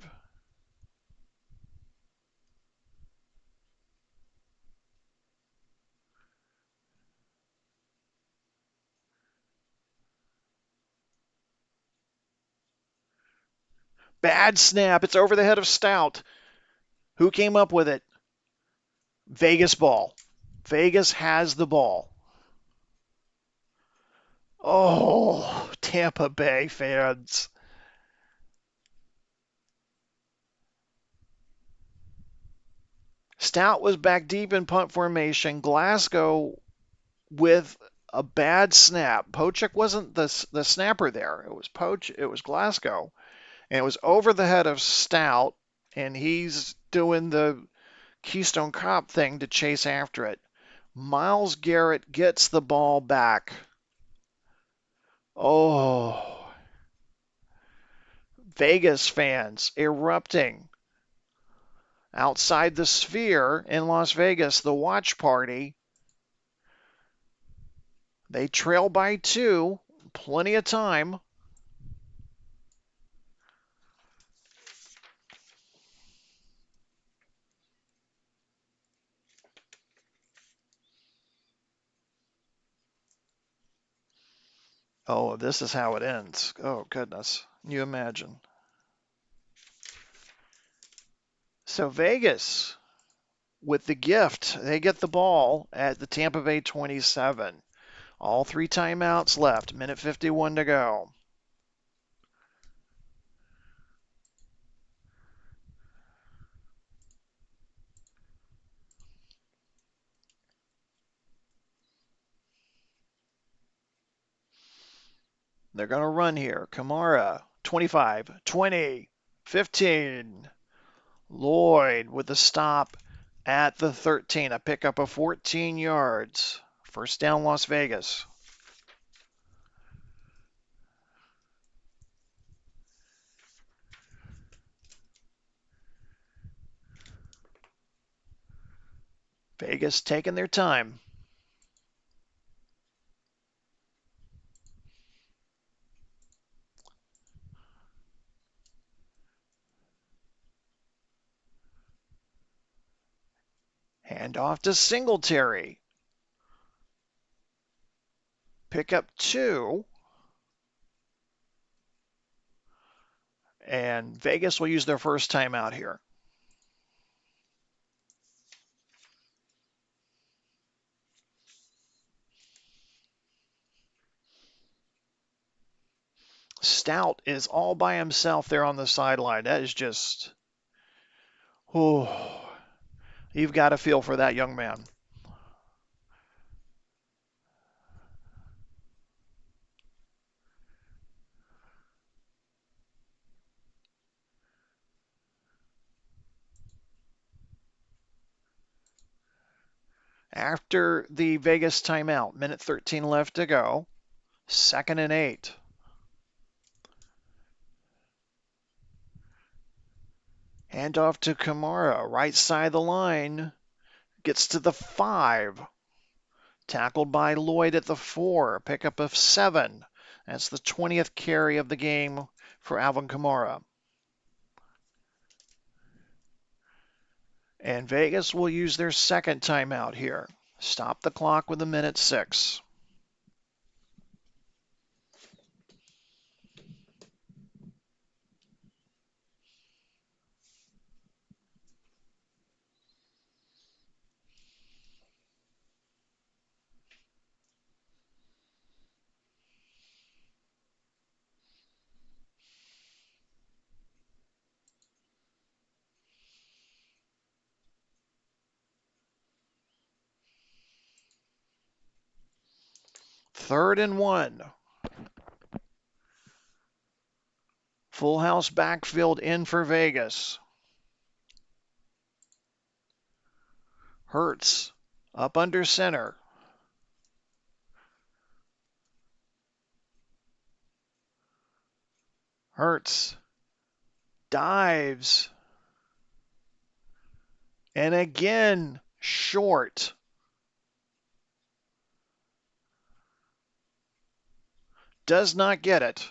Bad snap. It's over the head of Stout. Who came up with it? Vegas ball. Vegas has the ball. Oh, Tampa Bay fans. Stout was back deep in punt formation. Glasgow with a bad snap. Pochek wasn't the snapper there. It was Glasgow. And it was over the head of Stout, and he's doing the Keystone Cop thing to chase after it. Myles Garrett gets the ball back. Oh, Vegas fans erupting. Outside the Sphere in Las Vegas, the watch party. They trail by 2, plenty of time. Oh, this is how it ends. Oh, goodness. Can you imagine? So Vegas, with the gift, they get the ball at the Tampa Bay 27. All 3 timeouts left. Minute 51 to go. They're going to run here. Kamara, 25, 20, 15. Lloyd with the stop at the 13. A pickup of 14 yards. First down, Las Vegas. Vegas taking their time. Hand off to Singletary. Pick up 2. And Vegas will use their first timeout here. Stout is all by himself there on the sideline. That is just, oh, you've got to feel for that young man. After the Vegas timeout, minute 13 left to go, 2nd and 8. Handoff to Kamara, right side of the line, gets to the 5. Tackled by Lloyd at the 4, pickup of 7. That's the 20th carry of the game for Alvin Kamara. And Vegas will use their second timeout here. Stop the clock with a minute 6. Third and 1. Full house backfield in for Vegas. Hurts up under center. Hurts dives. And again, short. Does not get it.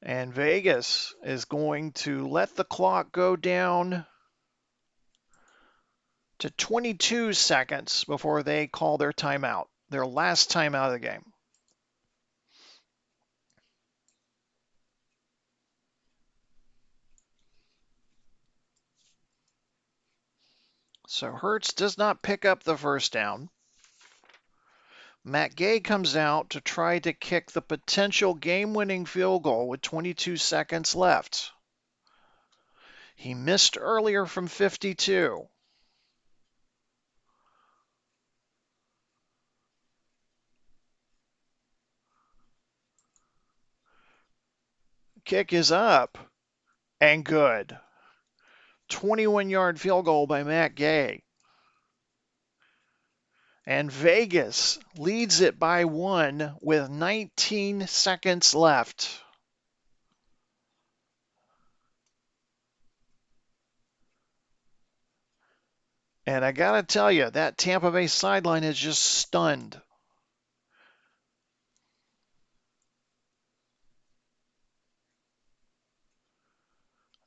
And Vegas is going to let the clock go down to 22 seconds before they call their timeout, their last timeout of the game. So Hurts does not pick up the first down. Matt Gay comes out to try to kick the potential game-winning field goal with 22 seconds left. He missed earlier from 52. Kick is up and good. 21-yard field goal by Matt Gay. And Vegas leads it by 1 with 19 seconds left. And I got to tell you, that Tampa Bay sideline is just stunned.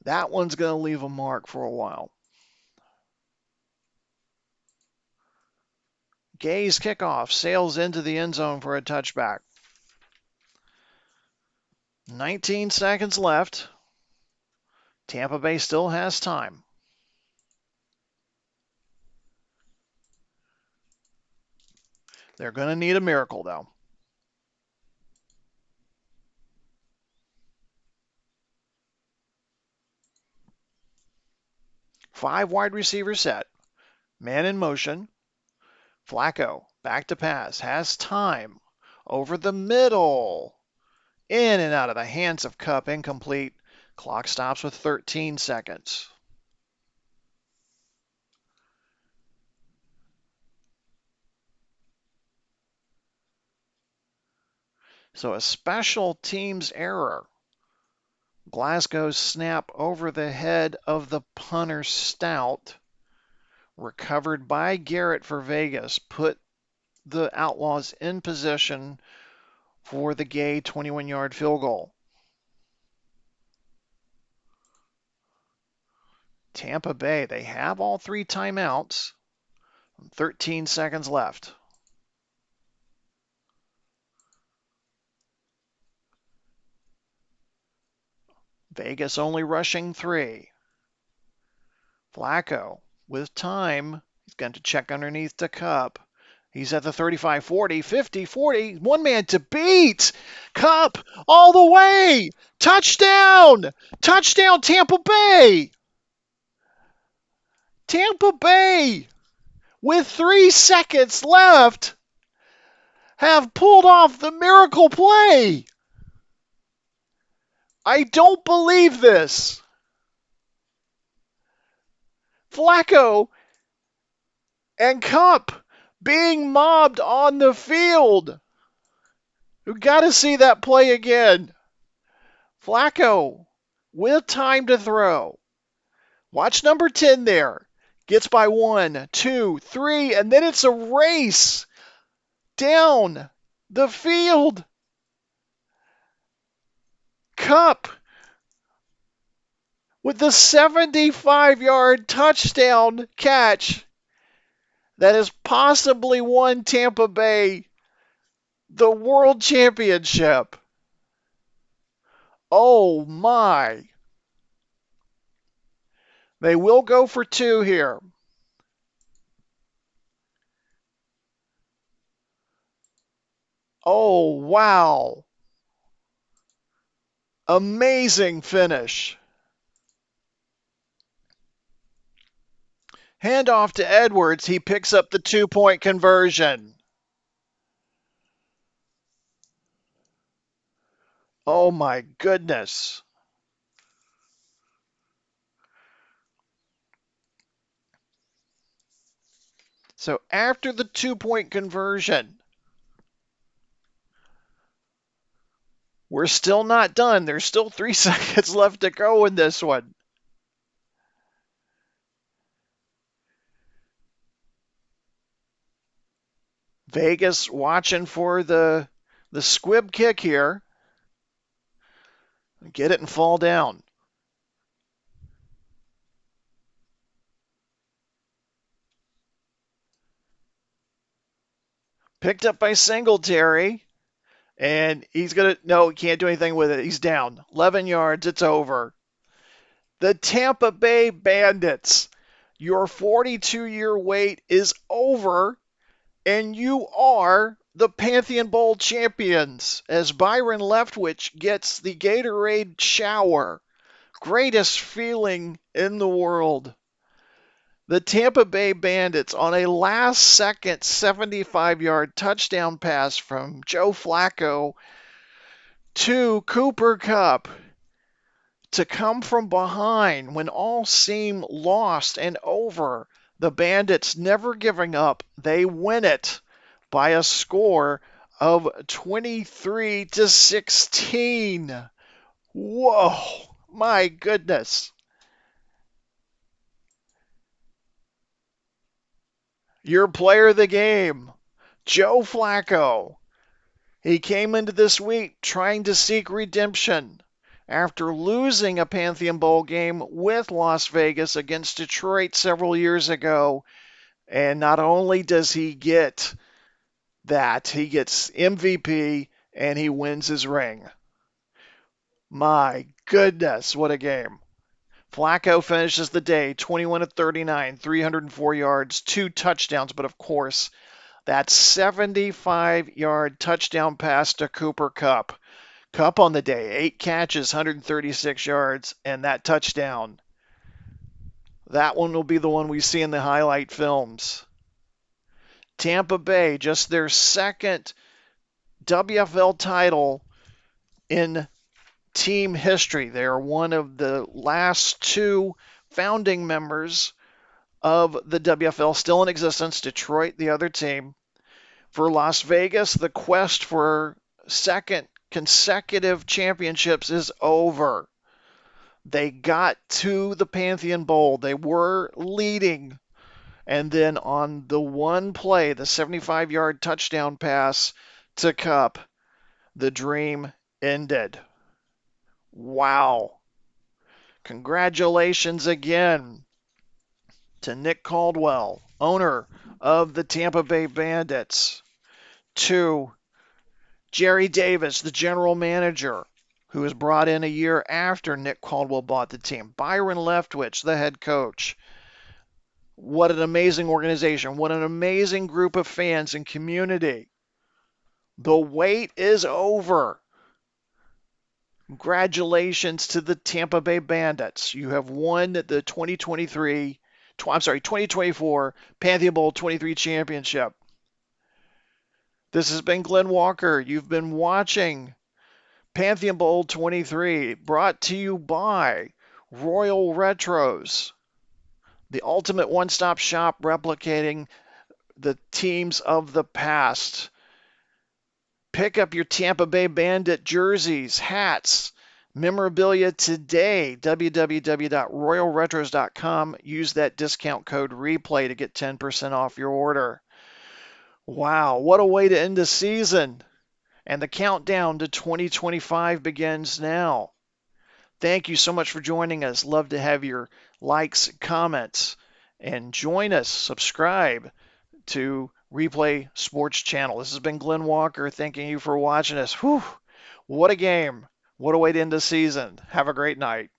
That one's going to leave a mark for a while. Gay's kickoff sails into the end zone for a touchback. 19 seconds left. Tampa Bay still has time. They're going to need a miracle, though. Five wide receiver set. Man in motion. Flacco back to pass. Has time. Over the middle. In and out of the hands of Kupp. Incomplete. Clock stops with 13 seconds. So a special teams error. Glasgow's snap over the head of the punter Stout. Recovered by Garrett for Vegas. Put the Outlaws in position for the Gay 21-yard field goal. Tampa Bay, they have all 3 timeouts. 13 seconds left. Vegas only rushing 3. Flacco with time. He's going to check underneath to Cup. He's at the 35, 40, 50, 40. One man to beat. Cup all the way. Touchdown. Touchdown, Tampa Bay. Tampa Bay, with 3 seconds left, have pulled off the miracle play. I don't believe this. Flacco and Cup being mobbed on the field. We got to see that play again. Flacco with time to throw. Watch number 10 there. Gets by 1, 2, 3, and then it's a race down the field. Cup with the 75-yard touchdown catch that has possibly won Tampa Bay the World Championship. Oh my. They will go for 2 here. Oh, wow. Amazing finish. Handoff to Edwards. He picks up the 2-point conversion. Oh my goodness. So after the 2-point conversion, we're still not done. There's still 3 seconds left to go in this one. Vegas watching for the squib kick here. Get it and fall down. Picked up by Singletary. And he's going to, no, he can't do anything with it. He's down. 11 yards. It's over. The Tampa Bay Bandits. Your 42-year wait is over, and you are the Pantheon Bowl champions as Byron Leftwich gets the Gatorade shower. Greatest feeling in the world. The Tampa Bay Bandits on a last-second 75-yard touchdown pass from Joe Flacco to Cooper Kupp to come from behind when all seemed lost and over. The Bandits never giving up. They win it by a score of 23-16. Whoa, my goodness. Your player of the game, Joe Flacco. He came into this week trying to seek redemption after losing a Pantheon Bowl game with Las Vegas against Detroit several years ago. And not only does he get that, he gets MVP and he wins his ring. My goodness, what a game. Flacco finishes the day 21 of 39, 304 yards, 2 touchdowns, but of course, that 75-yard touchdown pass to Cooper Kupp. Kupp on the day, 8 catches, 136 yards, and that touchdown. That one will be the one we see in the highlight films. Tampa Bay, just their second WFL title in team history. They are one of the last 2 founding members of the WFL still in existence. Detroit, the other team. For Las Vegas, the quest for second consecutive championships is over. They got to the Pantheon Bowl. They were leading. And then on the one play, the 75-yard touchdown pass to Kupp, the dream ended. Wow. Congratulations again to Nick Caldwell, owner of the Tampa Bay Bandits, to Jerry Davis, the general manager, who was brought in a year after Nick Caldwell bought the team. Byron Leftwich, the head coach. What an amazing organization. What an amazing group of fans and community. The wait is over. Congratulations to the Tampa Bay Bandits. You have won the 2024 Pantheon Bowl XXIII championship. This has been Glenn Walker. You've been watching Pantheon Bowl XXIII, brought to you by Royal Retros, the ultimate one-stop shop replicating the teams of the past. Pick up your Tampa Bay Bandit jerseys, hats, memorabilia today. www.royalretros.com. Use that discount code REPLAY to get 10% off your order. Wow, what a way to end the season. And the countdown to 2025 begins now. Thank you so much for joining us. Love to have your likes, comments, and join us. Subscribe to Replay Sports Channel. This has been Glenn Walker. Thanking you for watching us. Whew, what a game. What a way to end the season. Have a great night.